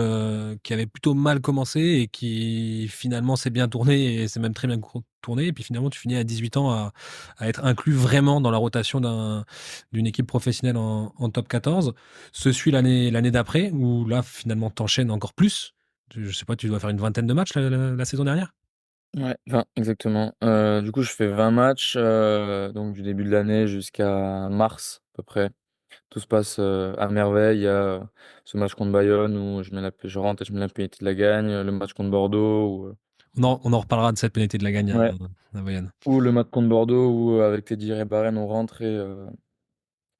qui avait plutôt mal commencé et qui finalement s'est bien tournée et s'est même très bien tournée et puis finalement tu finis à 18 ans à être inclus vraiment dans la rotation d'une équipe professionnelle en top 14. Se suit l'année d'après où là finalement t'enchaînes encore plus. Je sais pas, tu dois faire une vingtaine de matchs la saison dernière? Ouais, 20, exactement. Du coup, je fais 20 matchs, donc du début de l'année jusqu'à mars, à peu près. Tout se passe à merveille. Il y a ce match contre Bayonne où je rentre et je mets la pénalité de la gagne. Le match contre Bordeaux, On en reparlera de cette pénalité de la gagne ouais, à Bayonne. ou le match contre Bordeaux où avec Teddy Rebaren, on rentre et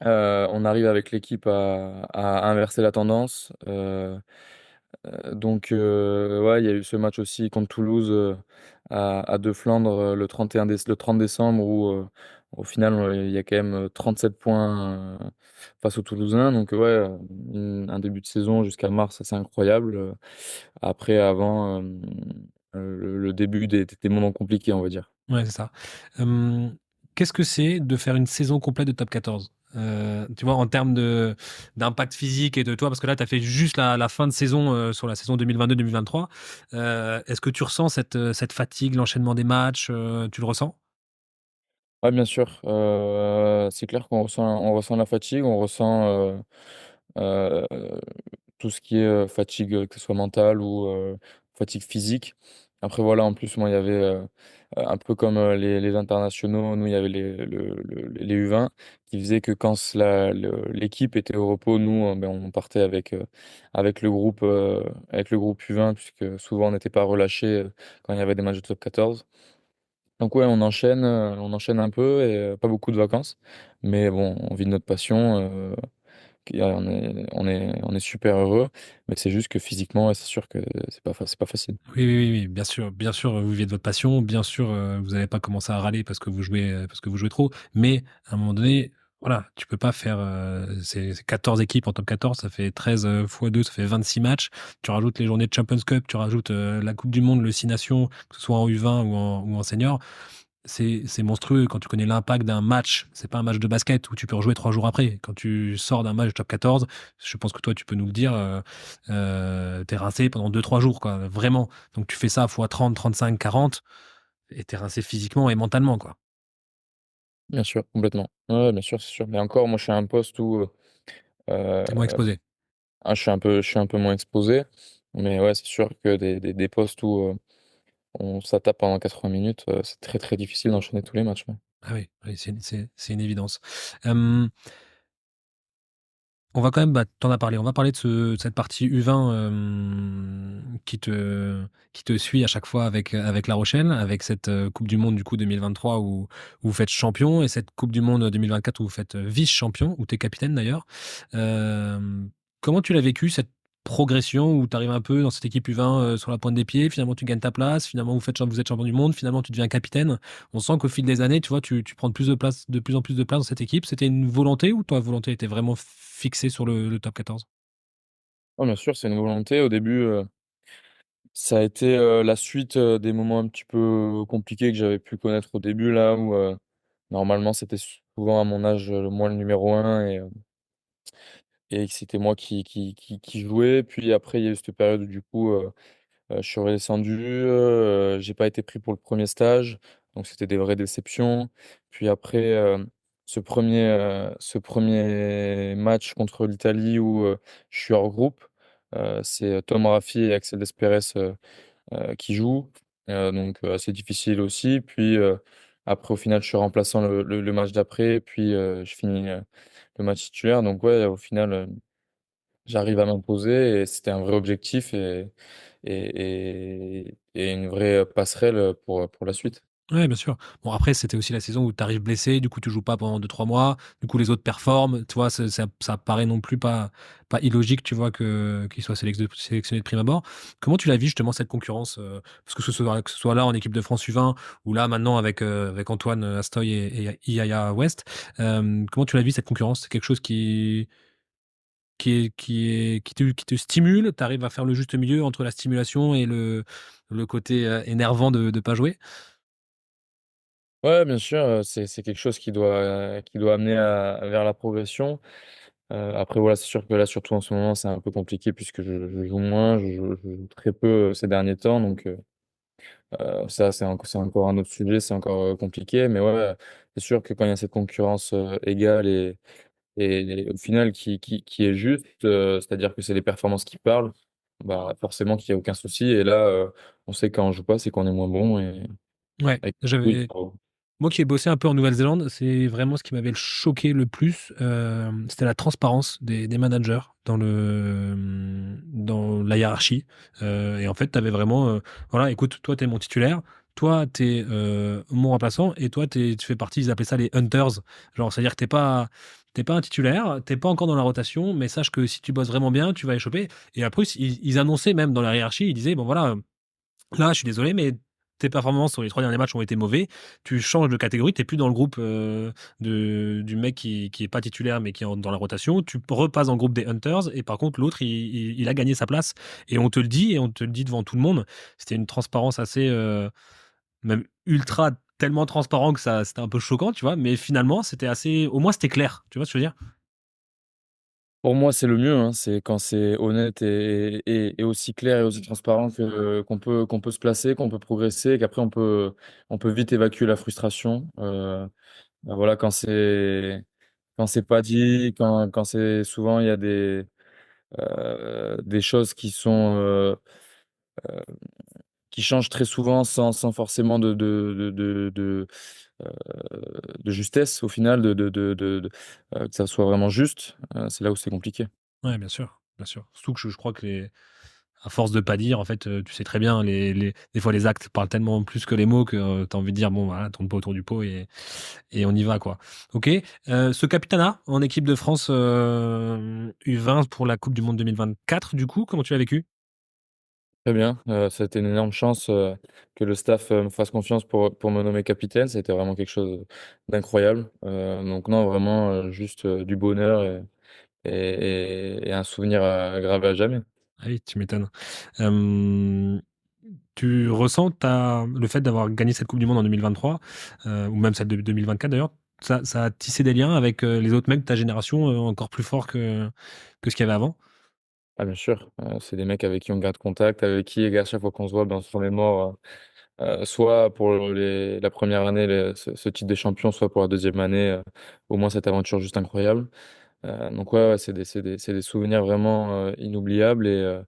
on arrive avec l'équipe à inverser la tendance. Donc, ouais, il y a eu ce match aussi contre Toulouse à De Flandre le 30 décembre où au final il y a quand même 37 points face aux Toulousains. Donc, ouais, un début de saison jusqu'à mars assez incroyable. Après, avant le début des moments compliqués, on va dire. Ouais, c'est ça. Hem, Qu'est-ce que c'est de faire une saison complète de top 14? Tu vois, en termes d'impact physique et de toi, parce que là, tu as fait juste la fin de saison sur la saison 2022-2023. Est-ce que tu ressens cette fatigue, l'enchaînement des matchs, tu le ressens? Ouais, bien sûr. C'est clair qu'on ressent la fatigue, on ressent heu, tout ce qui est fatigue, que ce soit mentale ou fatigue physique. Après voilà, en plus, moi, il y avait un peu comme les internationaux, nous, il y avait les U20 qui faisaient que quand l'équipe était au repos, nous, ben, on partait avec le groupe U20 puisque souvent on n'était pas relâchés quand il y avait des matchs de top 14. Donc ouais, on enchaîne un peu et pas beaucoup de vacances. Mais bon, on vit de notre passion, on est super heureux. Mais c'est juste que physiquement, ouais, c'est sûr que c'est pas facile. Oui, oui, oui, oui, bien sûr, vous vivez de votre passion, bien sûr, vous n'allez pas commencer à râler parce que vous jouez trop, mais à un moment donné, voilà, tu peux pas faire, c'est 14 équipes en top 14, ça fait 13 fois 2, ça fait 26 matchs. Tu rajoutes les journées de Champions Cup, tu rajoutes la Coupe du Monde, le 6 Nations, que ce soit en U20 ou en senior. C'est monstrueux quand tu connais l'impact d'un match. C'est pas un match de basket où tu peux rejouer 3 jours après. Quand tu sors d'un match de top 14, je pense que toi, tu peux nous le dire, t'es rincé pendant 2, 3 jours, quoi, vraiment. Donc tu fais ça fois 30, 35, 40, et t'es rincé physiquement et mentalement, quoi. Bien sûr, complètement. Ouais, ouais, bien sûr, c'est sûr. Mais encore, moi, je suis à un poste où T'es moins exposé. je suis un peu moins exposé. Mais ouais, c'est sûr que des postes où on s'attaque pendant 80 minutes, c'est très très difficile d'enchaîner tous les matchs. Ouais. Ah oui, oui, c'est une évidence. Euh, On va quand même, bah, t'en as parlé, on va parler de cette partie U20 qui te suit à chaque fois avec La Rochelle, avec cette Coupe du Monde du coup 2023 où vous faites champion et cette Coupe du Monde 2024 où vous faites vice-champion, où tu es capitaine d'ailleurs. Euh, Comment tu l'as vécu cette progression où tu arrives un peu dans cette équipe U20 sur la pointe des pieds, finalement tu gagnes ta place, finalement vous êtes champion du monde, finalement tu deviens capitaine. On sent qu'au fil des années, tu vois, tu prends de plus en plus de place dans cette équipe. C'était une volonté ou ta volonté était vraiment fixée sur le top 14? Oh, bien sûr, c'est une volonté. Au début, ça a été la suite des moments un petit peu compliqués que j'avais pu connaître au début, là où normalement c'était souvent à mon âge moi le numéro un et que c'était moi qui jouais. Puis après, il y a eu cette période où du coup, je suis redescendu, j'ai pas été pris pour le premier stage, donc c'était des vraies déceptions. Puis après, ce premier match contre l'Italie où je suis hors groupe. C'est Tom Raffi et Axel Desperes qui jouent. Assez difficile aussi. Puis après, au final, je suis remplaçant le match d'après. Puis je finis le match titulaire. Donc ouais, au final, j'arrive à m'imposer et c'était un vrai objectif et une vraie passerelle pour la suite. Ouais, bien sûr. Bon, après, c'était aussi la saison où tu arrives blessé, du coup, tu joues pas pendant 2 3 mois, du coup, les autres performent, tu vois, ça paraît non plus pas illogique, tu vois, qu'ils soient sélectionnés de prime abord. Comment tu l'as vu, justement, cette concurrence, parce que ce soit là en équipe de France U20, ou là, maintenant, avec Antoine Astoy et Yaya West, comment tu l'as vu, cette concurrence? C'est quelque chose qui te stimule, tu arrives à faire le juste milieu entre la stimulation et le côté énervant de ne pas jouer? Ouais, bien sûr, c'est quelque chose qui doit amener vers la progression. Après, voilà, c'est sûr que là, surtout en ce moment, c'est un peu compliqué puisque je joue moins, je joue très peu ces derniers temps. Ça, c'est encore un autre sujet, c'est encore compliqué. Mais ouais, c'est sûr que quand il y a cette concurrence égale et au final qui est juste, c'est-à-dire que c'est les performances qui parlent, bah, forcément qu'il n'y a aucun souci. Et là, on sait quand on joue pas, c'est qu'on est moins bon. Ouais, Oui, moi qui ai bossé un peu en Nouvelle-Zélande, c'est vraiment ce qui m'avait choqué le plus, c'était la transparence des managers dans la hiérarchie. Et en fait, tu avais vraiment, voilà, écoute, toi, tu es mon titulaire, toi, tu es mon remplaçant, et toi, tu fais partie, ils appelaient ça les hunters. Genre, c'est-à-dire que t'es pas un titulaire, t'es pas encore dans la rotation, mais sache que si tu bosses vraiment bien, tu vas échopper. Et après, ils annonçaient même dans la hiérarchie, ils disaient, bon voilà, là, je suis désolé, mais tes performances sur les 3 derniers matchs ont été mauvais. Tu changes de catégorie, tu n'es plus dans le groupe du mec qui est pas titulaire mais qui est dans la rotation. Tu repasses dans le groupe des Hunters et par contre, l'autre, il a gagné sa place. Et on te le dit, et on te le dit devant tout le monde. C'était une transparence assez, même ultra, tellement transparent que ça, c'était un peu choquant, tu vois. Mais finalement, c'était assez, au moins, c'était clair. Tu vois ce que je veux dire? pour moi, c'est le mieux, hein. C'est quand c'est honnête et aussi clair et aussi transparent qu'on peut se placer, qu'on peut progresser, et qu'après on peut vite évacuer la frustration. Voilà, quand c'est pas dit, quand c'est souvent il y a des choses qui changent très souvent sans forcément euh, de justesse au final, que ça soit vraiment juste. C'est là où c'est compliqué. Ouais, bien sûr, bien sûr. Surtout que je crois que à force de pas dire, en fait, tu sais très bien, des fois les actes parlent tellement plus que les mots que tu as envie de dire, bon, voilà, tourne pas autour du pot et on y va, quoi. Ok. Ce capitanat en équipe de France U20 pour la Coupe du Monde 2024, du coup, comment tu l'as vécu? Très bien, ça a été une énorme chance que le staff me fasse confiance pour me nommer capitaine. C'était vraiment quelque chose d'incroyable. Donc non, vraiment juste du bonheur et un souvenir gravé à jamais. Ah oui, tu m'étonnes. Euh, Tu ressens le fait d'avoir gagné cette Coupe du Monde en 2023, ou même celle de 2024 d'ailleurs, ça a tissé des liens avec les autres mecs de ta génération encore plus fort que ce qu'il y avait avant? Ah bien sûr, c'est des mecs avec qui on garde contact, avec qui à chaque fois qu'on se voit, ben, on se remémore, soit pour la première année, ce titre de champion, soit pour la deuxième année, au moins cette aventure juste incroyable. Donc ouais, c'est des souvenirs vraiment inoubliables et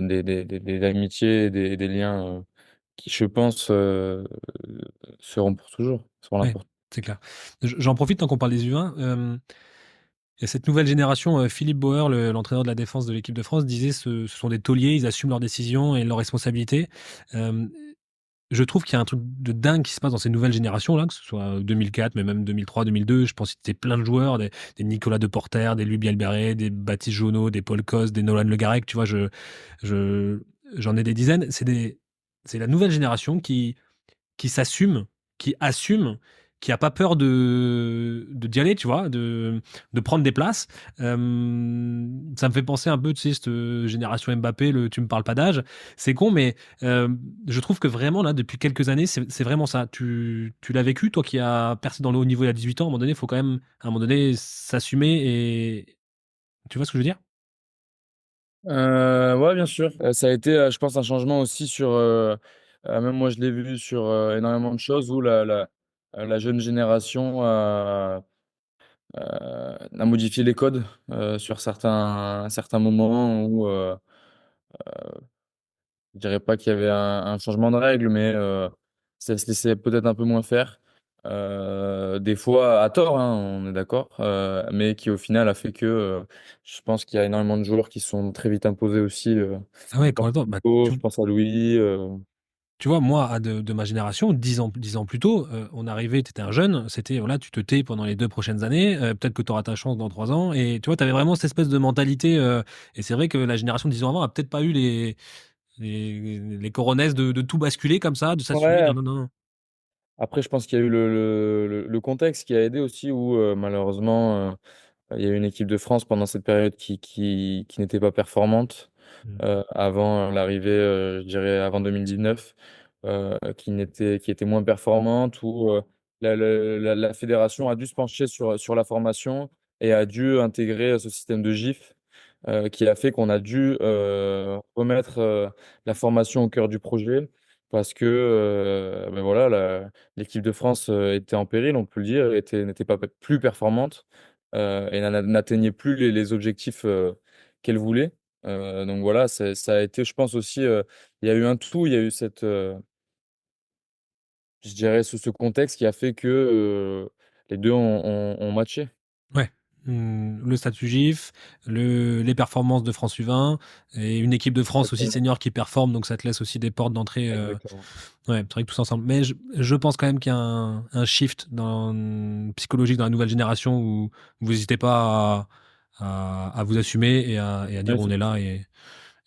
des amitiés et des liens qui, je pense, seront pour toujours, seront là Ouais, pour. c'est clair. J'en profite tant qu'on parle des U20. Il y a cette nouvelle génération, Philippe Bauer, l'entraîneur de la défense de l'équipe de France, disait ce sont des tauliers, ils assument leurs décisions et leurs responsabilités. Euh, je trouve qu'il y a un truc de dingue qui se passe dans ces nouvelles générations-là, que ce soit 2004, mais même 2003, 2002. Je pense que c'était plein de joueurs, des Nicolas Deporter, des Lubi Alberet, des Baptiste Jonot, des Paul Cos, des Nolan Le Garec. Tu vois, je, j'en ai des dizaines. C'est la nouvelle génération qui s'assume, qui assume, qui a pas peur d'y aller, tu vois, de prendre des places. Ça me fait penser un peu, tu sais, cette génération Mbappé, tu me parles pas d'âge. C'est con, mais je trouve que vraiment, là, depuis quelques années, c'est vraiment ça. Tu l'as vécu, toi qui as percé dans le haut niveau il y a 18 ans, à un moment donné, il faut quand même, à un moment donné, s'assumer et. Tu vois ce que je veux dire? Ouais, bien sûr. Ça a été, je pense, un changement aussi sur. Même moi, je l'ai vu sur énormément de choses où la jeune génération a modifié les codes sur certains moments où je dirais pas qu'il y avait un changement de règles, mais ça se laissait peut-être un peu moins faire. Des fois à tort, hein, on est d'accord, mais qui au final a fait que je pense qu'il y a énormément de joueurs qui sont très vite imposés aussi Ah ouais, par complètement. Bah, Nico, je pense à Louis. tu vois, moi, de ma génération, 10 ans plus tôt, on arrivait, tu étais un jeune, c'était, voilà, tu te tais pendant les 2 prochaines années, peut-être que tu auras ta chance dans 3 ans, et tu vois, tu avais vraiment cette espèce de mentalité, et c'est vrai que la génération de 10 ans avant a peut-être pas eu les coronesses de tout basculer comme ça, de s'assumer, Ouais. non, non, non. Après, je pense qu'il y a eu le contexte qui a aidé aussi, où malheureusement, il y a eu une équipe de France pendant cette période qui n'était pas performante Mm. avant l'arrivée, je dirais avant 2019, qui était moins performante, où la fédération a dû se pencher sur la formation et a dû intégrer ce système de GIF qui a fait qu'on a dû remettre la formation au cœur du projet parce que ben voilà, l'équipe de France était en péril, on peut le dire, n'était pas plus performante et n'atteignait plus les objectifs qu'elle voulait. Donc voilà, ça a été, je pense aussi, il y a eu un tout, il y a eu je dirais, ce contexte qui a fait que les deux ont matché. Ouais. Le statut GIF, les performances de France U20, et une équipe de France aussi Exactement. senior qui performe, donc ça te laisse aussi des portes d'entrée. Exactement. Ouais, c'est vrai que tous ensemble. Mais je pense quand même qu'il y a un shift psychologique dans la nouvelle génération où vous n'hésitez pas à vous assumer et à dire Ouais, on est là, et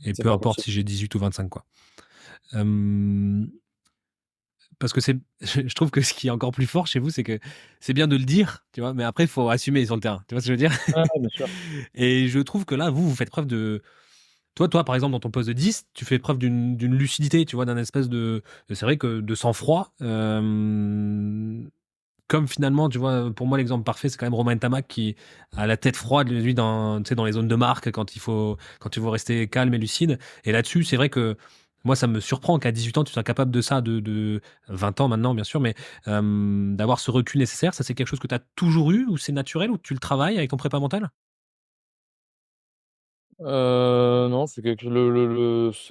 c'est peu pas importe possible. si j'ai 18 ou 25, quoi. Euh, Parce que je trouve que ce qui est encore plus fort chez vous, c'est que c'est bien de le dire, tu vois, mais après, il faut assumer sur le terrain. Tu vois ce que je veux dire? Ah, bien sûr. Et je trouve que là, vous faites preuve de. Toi, par exemple, dans ton poste de 10, tu fais preuve d'une lucidité, tu vois, d'un espèce de. C'est vrai que de sang-froid. Comme finalement, tu vois, pour moi, l'exemple parfait, c'est quand même Romain Tamac qui a la tête froide, lui, tu sais, dans les zones de marque, quand il faut rester calme et lucide. Et là-dessus, c'est vrai que moi, ça me surprend qu'à 18 ans, tu sois capable de ça, de 20 ans maintenant, bien sûr, mais d'avoir ce recul nécessaire. Ça, c'est quelque chose que tu as toujours eu, ou c'est naturel, ou tu le travailles avec ton prépa mental? Non, c'est quelque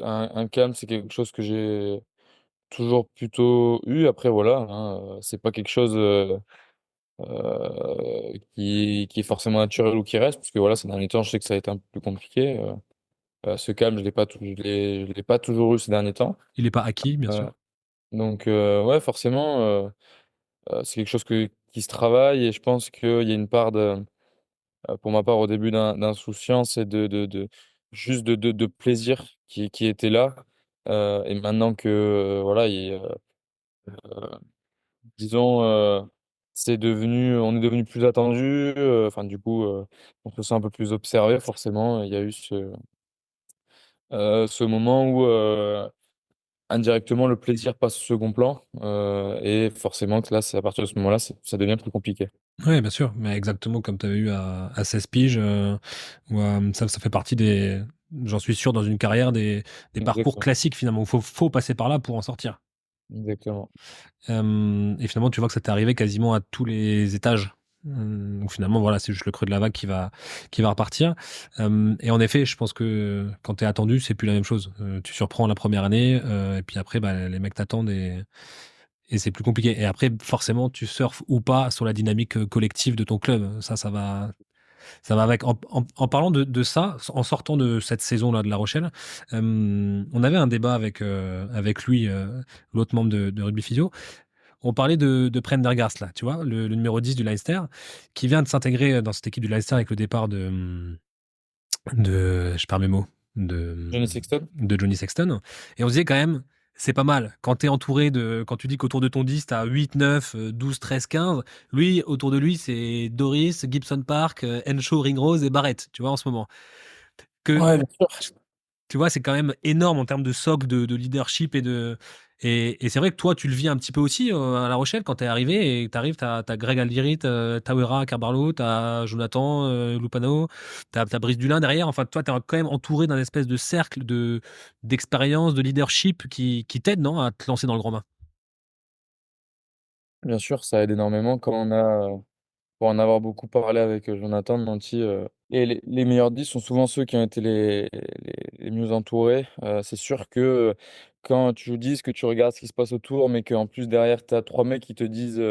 un calme, c'est quelque chose que j'ai toujours plutôt eu. Après, voilà, hein, c'est pas quelque chose qui est forcément naturel ou qui reste, parce que voilà, ces derniers temps, je sais que ça a été un peu plus compliqué. Ce calme, je l'ai pas toujours eu ces derniers temps. Il n'est pas acquis, bien Euh, sûr. donc, ouais, forcément, c'est quelque chose qui se travaille, et je pense qu'il y a une part pour ma part, au début, d'insouciance et juste de plaisir qui était là. Et maintenant que, voilà, disons, on est devenu plus attendu. Enfin, du coup, on se sent un peu plus observé, forcément. Il y a eu ce moment où, indirectement, le plaisir passe au second plan. Et forcément, que là, c'est à partir de ce moment-là, ça devient plus compliqué. Oui, bien sûr, mais exactement comme tu avais eu à 16 piges, ça fait partie j'en suis sûr, dans une carrière, des parcours Exactement. classiques finalement. Il faut passer par là pour en sortir. Exactement. Et finalement, tu vois que ça t'est arrivé quasiment à tous les étages. Donc finalement, voilà, c'est juste le creux de la vague qui va repartir. Et en effet, je pense que quand tu es attendu, c'est plus la même chose. Tu surprends la première année, et puis après, bah, les mecs t'attendent, et c'est plus compliqué. Et après, forcément, tu surfes ou pas sur la dynamique collective de ton club. Ça va avec. En parlant de ça, en sortant de cette saison-là de La Rochelle, on avait un débat avec lui, l'autre membre de Rugby Physio. On parlait de Prendergast, là, tu vois, le numéro 10 du Leinster, qui vient de s'intégrer dans cette équipe du Leinster avec le départ je perds mes mots, Johnny Sexton? de Johnny Sexton. Et on se disait quand même, c'est pas mal. Quand tu dis qu'autour de ton 10, t'as 8, 9, 12, 13, 15, lui, autour de lui, c'est Doris, Gibson Park, Henshaw, Ringrose et Barrett, tu vois, en ce moment. Que Ouais, bien sûr. tu vois, c'est quand même énorme en termes de socle, de leadership et c'est vrai que toi, tu le vis un petit peu aussi à La Rochelle quand t'es arrivé et t'arrives, t'as Greg Aldirit, Tawera Carbarlo, t'as Jonathan Lupano, t'as Brice Dulin derrière. Enfin, toi, t'es quand même entouré d'un espèce de cercle d'expérience, de leadership qui t'aide, non, à te lancer dans le grand bain. Bien sûr, ça aide énormément quand on a, pour en avoir beaucoup parlé avec Jonathan Nanty. Et les meilleurs 10 sont souvent ceux qui ont été les mieux entourés. C'est sûr que quand tu joues 10, que tu regardes ce qui se passe autour, mais qu'en plus derrière, tu as trois mecs qui te disent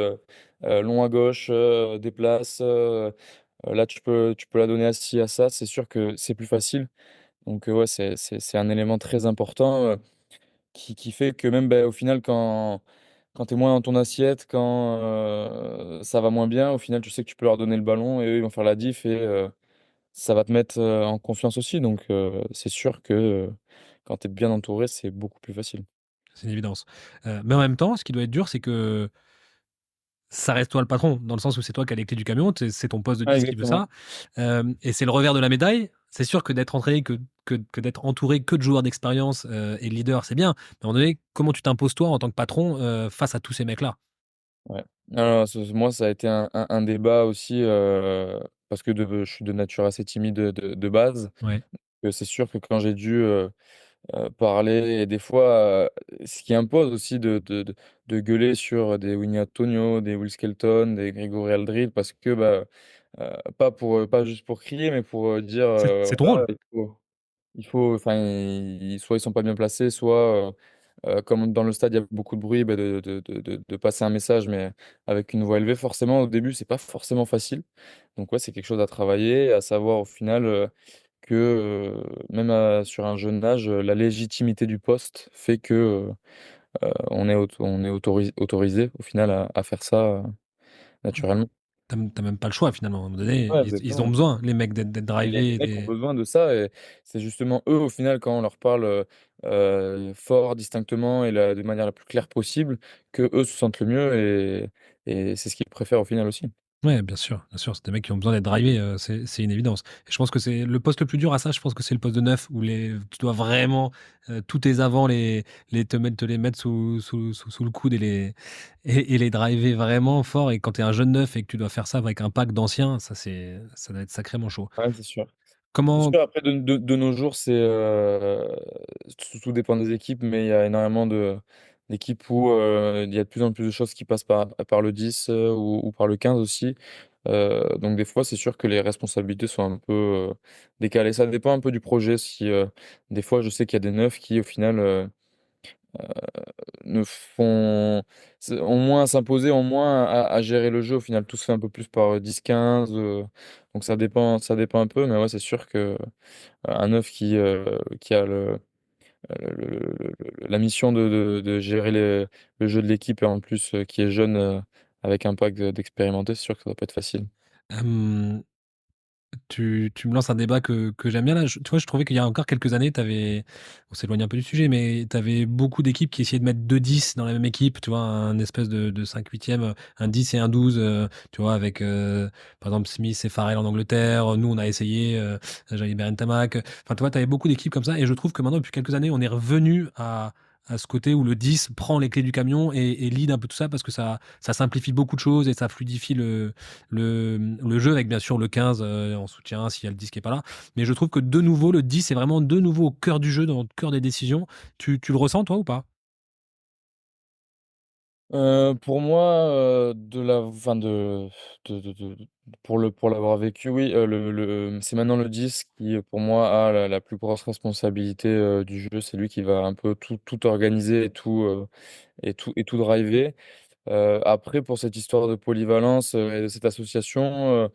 long à gauche, déplace, là tu peux la donner à ci, à ça, c'est sûr que c'est plus facile. Donc ouais, c'est un élément très important qui fait que même au final, quand tu es moins dans ton assiette, quand ça va moins bien, au final, tu sais que tu peux leur donner le ballon et eux, ils vont faire la diff et ça va te mettre en confiance aussi. Donc, c'est sûr que quand tu es bien entouré, c'est beaucoup plus facile. C'est une évidence. Mais en même temps, ce qui doit être dur, c'est que ça reste toi le patron, dans le sens où c'est toi qui as les clés du camion, c'est ton poste de Ah, 10 qui veut exactement. ça. Et c'est le revers de la médaille. C'est sûr que d'être entraîné, que d'être entouré que de joueurs d'expérience et de leaders, c'est bien. Mais à un moment donné, comment tu t'imposes toi en tant que patron face à tous ces mecs-là? Ouais. Alors, moi, ça a été un débat aussi parce que je suis de nature assez timide de base. Ouais. C'est sûr que quand j'ai dû parler et des fois, ce qui impose aussi de gueuler sur des Winnie Antonio, des Will Skelton, des Grégory Aldrit parce que pas pour pas juste pour crier mais pour dire C'est ton voilà rôle. enfin soit ils sont pas bien placés soit comme dans le stade il y a beaucoup de bruit de passer un message mais avec une voix élevée forcément au début c'est pas forcément facile donc ouais c'est quelque chose à travailler à savoir au final que même sur un jeune âge, la légitimité du poste fait que on est autorisé au final à faire ça naturellement. T'as même pas le choix finalement. À un moment donné, Ouais, ils ont exactement. besoin, les mecs, d'être Et les drivés. mecs ont besoin de ça et c'est justement eux au final quand on leur parle fort, distinctement et de manière la plus claire possible que eux se sentent le mieux et c'est ce qu'ils préfèrent au final aussi. Ouais, bien sûr, bien sûr. C'est des mecs qui ont besoin d'être drivés, c'est une évidence. Et je pense que c'est le poste le plus dur à ça, je pense que c'est le poste de neuf où tu dois vraiment tous tes avants te les mettre sous le coude et les driver vraiment fort. Et quand tu es un jeune neuf et que tu dois faire ça avec un pack d'anciens, ça doit être sacrément chaud. Ouais, c'est sûr. C'est Comment. sûr, après, de nos jours, tout dépend des équipes, mais il y a énormément d'équipes où il y a de plus en plus de choses qui passent par le 10 ou par le 15 aussi. Donc, des fois, c'est sûr que les responsabilités sont un peu décalées. Ça dépend un peu du projet. Des fois, je sais qu'il y a des neufs qui, au final, ne font, ont moins à s'imposer, ont moins à gérer le jeu. Au final, tout se fait un peu plus par 10-15. Donc, ça dépend un peu, mais ouais, c'est sûr que un neuf qui a la mission de gérer le jeu de l'équipe et en plus qui est jeune avec un pack d'expérimenté, c'est sûr que ça va pas être facile. euh, tu me lances un débat que j'aime bien là. Tu vois, je trouvais qu'il y a encore quelques années, on s'éloigne un peu du sujet, mais tu avais beaucoup d'équipes qui essayaient de mettre deux 10 dans la même équipe, tu vois, un espèce de 5 8 un 10 et un 12 tu vois, avec par exemple Smith et Farrell en Angleterre. Nous, on a essayé, j'avais Beren Tamak. Enfin, tu vois, tu avais beaucoup d'équipes comme ça, et je trouve que maintenant, depuis quelques années, on est revenu à ce côté où le 10 prend les clés du camion et lead un peu tout ça parce que ça simplifie beaucoup de choses et ça fluidifie le jeu avec bien sûr le 15 en soutien s'il y a le 10 qui est pas là. Mais je trouve que de nouveau, le 10 est vraiment de nouveau au cœur du jeu, dans le cœur des décisions. Tu le ressens toi ou pas? Pour moi, enfin pour l'avoir vécu, oui, c'est maintenant le 10 qui, pour moi, a la plus grosse responsabilité du jeu. C'est lui qui va un peu tout organiser et tout driver. Après, pour cette histoire de polyvalence et de cette association,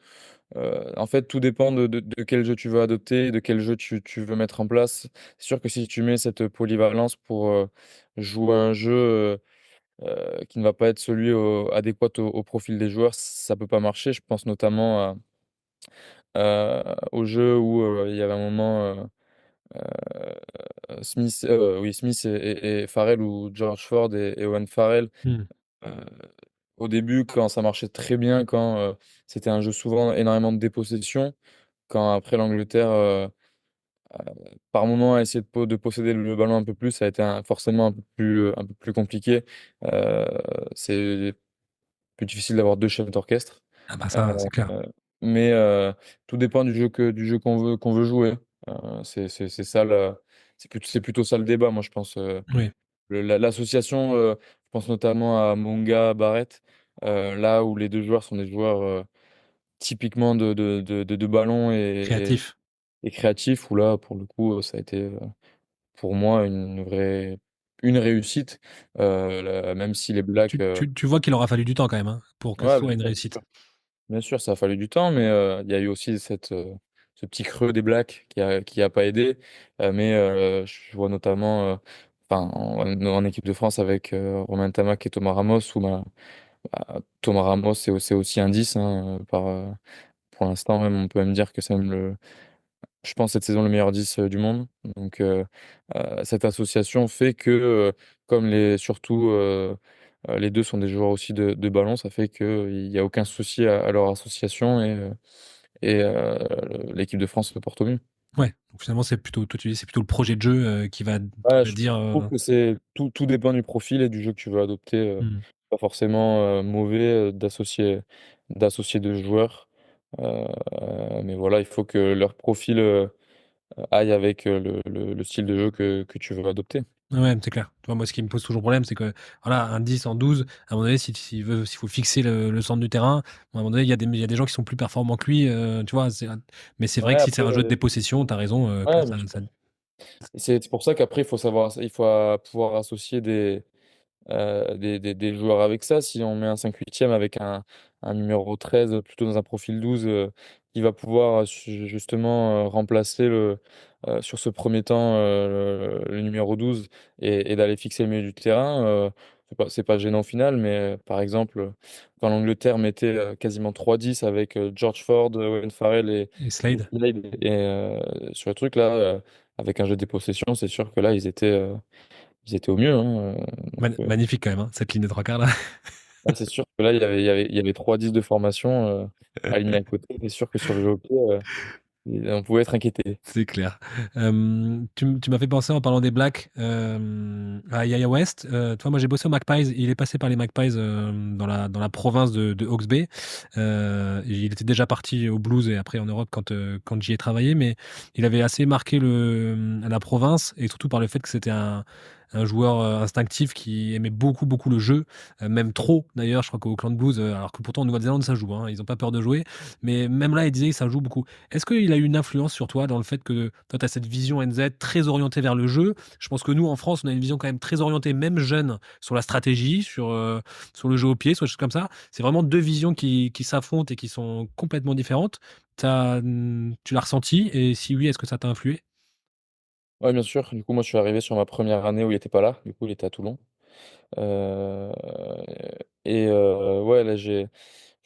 en fait, tout dépend de quel jeu tu veux adopter, de quel jeu tu veux mettre en place. C'est sûr que si tu mets cette polyvalence pour jouer à un jeu qui ne va pas être celui adéquat au profil des joueurs, ça peut pas marcher. Je pense notamment au jeu où il y avait un moment Smith et Farrell ou George Ford et Owen Farrell. Hmm. euh, Au début, quand ça marchait très bien, quand c'était un jeu souvent énormément de dépossession, quand après l'Angleterre, par moment, a essayé de posséder le ballon un peu plus, ça a été forcément un peu plus compliqué. Euh, c'est plus difficile d'avoir deux chefs d'orchestre. Ah bah Euh, ça, c'est clair. mais tout dépend du jeu qu'on veut jouer. C'est ça, c'est plutôt ça le débat, moi, je pense. Oui. L'association, je pense notamment à Monga Barrett. Là où les deux joueurs sont des joueurs typiquement de ballon Créatif. et créatifs, où là, pour le coup, ça a été pour moi une réussite, même si les Blacks. Tu vois qu'il aura fallu du temps quand même hein, pour que ce Ouais, soit une réussite. bien sûr, ça a fallu du temps, mais il y a eu aussi ce petit creux des Blacks qui a pas aidé. Mais je vois notamment, enfin, en équipe de France avec Romain Tamac et Thomas Ramos, où Thomas Ramos, c'est aussi un 10, hein, pour l'instant, même, on peut même dire que c'est même je pense, cette saison, le meilleur 10 du monde. Donc, cette association fait que, comme surtout, les deux sont des joueurs aussi de ballon, ça fait qu'il n'y a aucun souci à leur association et l'équipe de France se porte au mieux. Ouais, donc finalement, c'est plutôt, toi tu dis, c'est plutôt le projet de jeu qui Ouais, va je dire. trouve que tout dépend du profil et du jeu que tu veux adopter. Hmm. Pas forcément mauvais d'associer deux joueurs. Euh, mais voilà, il faut que leur profil aille avec le style de jeu que tu veux adopter. Ouais, c'est clair. Tu vois, moi, ce qui me pose toujours problème, c'est que voilà, un 10 en 12 à un moment donné, s'il faut fixer le centre du terrain, à un moment donné, il y a des gens qui sont plus performants que lui, tu vois. Mais c'est vrai Ouais, que si c'est après, un jeu de dépossession, t'as raison, que là, ouais, bien sûr. Et c'est pour ça qu'après, il faut pouvoir associer des joueurs avec ça. Si on met un 5/8 avec un numéro 13 plutôt dans un profil 12 qui va pouvoir justement remplacer sur ce premier temps le numéro 12 et d'aller fixer le milieu du terrain, c'est pas gênant au final, mais par exemple, quand l'Angleterre mettait quasiment 3-10 avec George Ford, Owen Farrell et et Slade. Slade, sur le truc là, avec un jeu des possessions, c'est sûr que là, ils étaient au mieux, hein, donc, Magnifique quand même, hein, cette ligne de trois quarts là. ah, c'est sûr que là, il y avait 3-10 de formation alignés à côté. C'est sûr que sur le hockey, on pouvait être inquiété. C'est clair. Tu m'as fait penser en parlant des Blacks à Yaya West. Toi, moi j'ai bossé au Magpies. Il est passé par les Magpies dans la province de Hawke's Bay. Il était déjà parti au Blues et après en Europe quand j'y ai travaillé, mais il avait assez marqué la province et surtout par le fait que c'était un joueur instinctif qui aimait beaucoup le jeu, même trop d'ailleurs. Je crois qu'au Auckland Blues, alors que pourtant en Nouvelle-Zélande ça joue, hein, ils n'ont pas peur de jouer, mais même là il disait que ça joue beaucoup. Est-ce qu'il a eu une influence sur toi dans le fait que toi, tu as cette vision NZ très orientée vers le jeu? Je pense que nous, en France, on a une vision quand même très orientée, même jeune, sur la stratégie, sur le jeu au pied, sur des choses comme ça. C'est vraiment deux visions qui s'affrontent et qui sont complètement différentes. Tu l'as ressenti et si oui, est-ce que ça t'a influé? Ouais, bien sûr. Du coup, moi, je suis arrivé sur ma première année où il n'était pas là. Du coup, il était à Toulon. Euh, ouais, là, je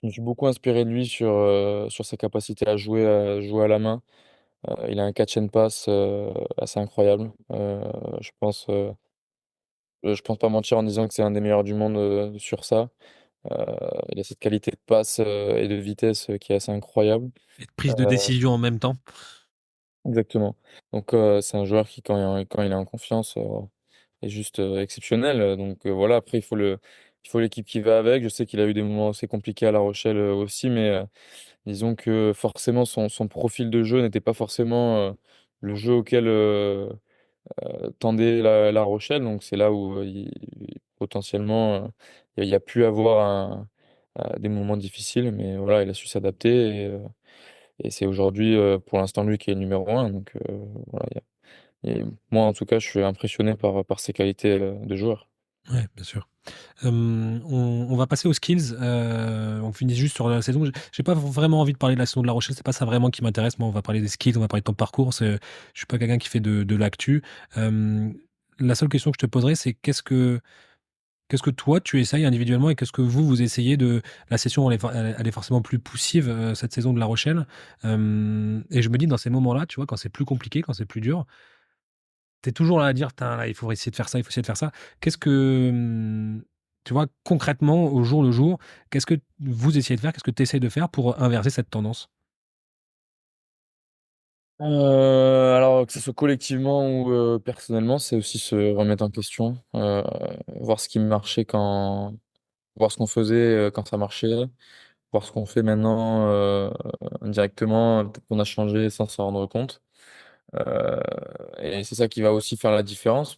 me suis beaucoup inspiré de lui sur sa capacité à jouer à la main. Il a un catch and pass assez incroyable. Je pense pas mentir en disant que c'est un des meilleurs du monde sur ça. Il a cette qualité de passe et de vitesse qui est assez incroyable. Et de prise de Euh, décision en même temps? Exactement. Donc c'est un joueur qui, quand il est en confiance, est juste exceptionnel. Donc voilà, après, il faut l'équipe qui va avec. Je sais qu'il a eu des moments assez compliqués à La Rochelle aussi, mais disons que forcément, son profil de jeu n'était pas forcément le jeu auquel tendait La Rochelle. Donc c'est là où potentiellement, il y a pu avoir des moments difficiles, mais voilà, il a su s'adapter. Et c'est aujourd'hui, pour l'instant, lui qui est le numéro un. Donc, voilà, moi, en tout cas, je suis impressionné par ses qualités de joueur. Ouais, bien sûr. On va passer aux skills. On finit juste sur la saison. J'ai pas vraiment envie de parler de la saison de La Rochelle. C'est pas ça vraiment qui m'intéresse. Moi, on va parler des skills. On va parler de ton parcours. Je suis pas quelqu'un qui fait de l'actu. Euh, la seule question que je te poserai, c'est qu'est-ce que toi tu essayes individuellement et qu'est-ce que vous essayez de la session elle est forcément plus poussive cette saison de La Rochelle. Et je me dis dans ces moments-là, tu vois, quand c'est plus compliqué, quand c'est plus dur, t'es toujours là à dire, putain, là, il faut essayer de faire ça, il faut essayer de faire ça. Qu'est-ce que, tu vois, concrètement, au jour le jour, qu'est-ce que vous essayez de faire, qu'est-ce que tu essayes de faire pour inverser cette tendance? Alors, que ce soit collectivement ou personnellement, c'est aussi se remettre en question, voir ce qui marchait voir ce qu'on faisait quand ça marchait, voir ce qu'on fait maintenant directement, peut-être qu'on a changé sans s'en rendre compte. Euh, et c'est ça qui va aussi faire la différence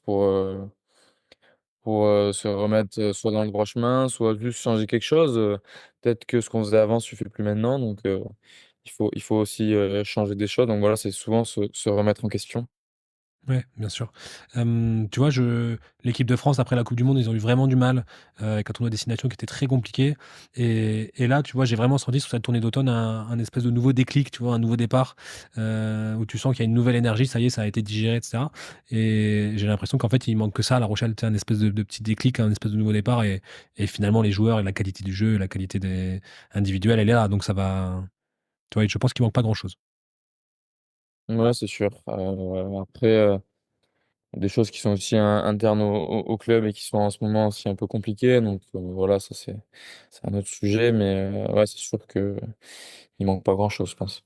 pour se remettre soit dans le droit chemin, soit juste changer quelque chose. Peut-être que ce qu'on faisait avant suffit plus maintenant, donc il faut aussi changer des choses. Donc voilà, c'est souvent se remettre en question. Ouais, bien sûr. Tu vois, l'équipe de France, après la coupe du monde, ils ont eu vraiment du mal, avec un tournoi à destination qui était très compliqué et là, tu vois, j'ai vraiment senti sur cette tournée d'automne un espèce de nouveau déclic, tu vois? Un nouveau départ, où tu sens qu'il y a une nouvelle énergie, ça y est, ça a été digéré et cetera et j'ai l'impression qu'en fait, il manque que ça à La Rochelle, tu sais? Un espèce de petit déclic, un espèce de nouveau départ et finalement les joueurs et la qualité du jeu, la qualité des individuelle, elle est là, donc ça va tu vois? Je pense qu'il manque pas grand chose. Ouais, c'est sûr. Après, des choses qui sont aussi internes au club et qui sont en ce moment aussi un peu compliquées. Donc voilà, ça c'est un autre sujet, mais ouais, c'est sûr que il manque pas grand-chose, je pense.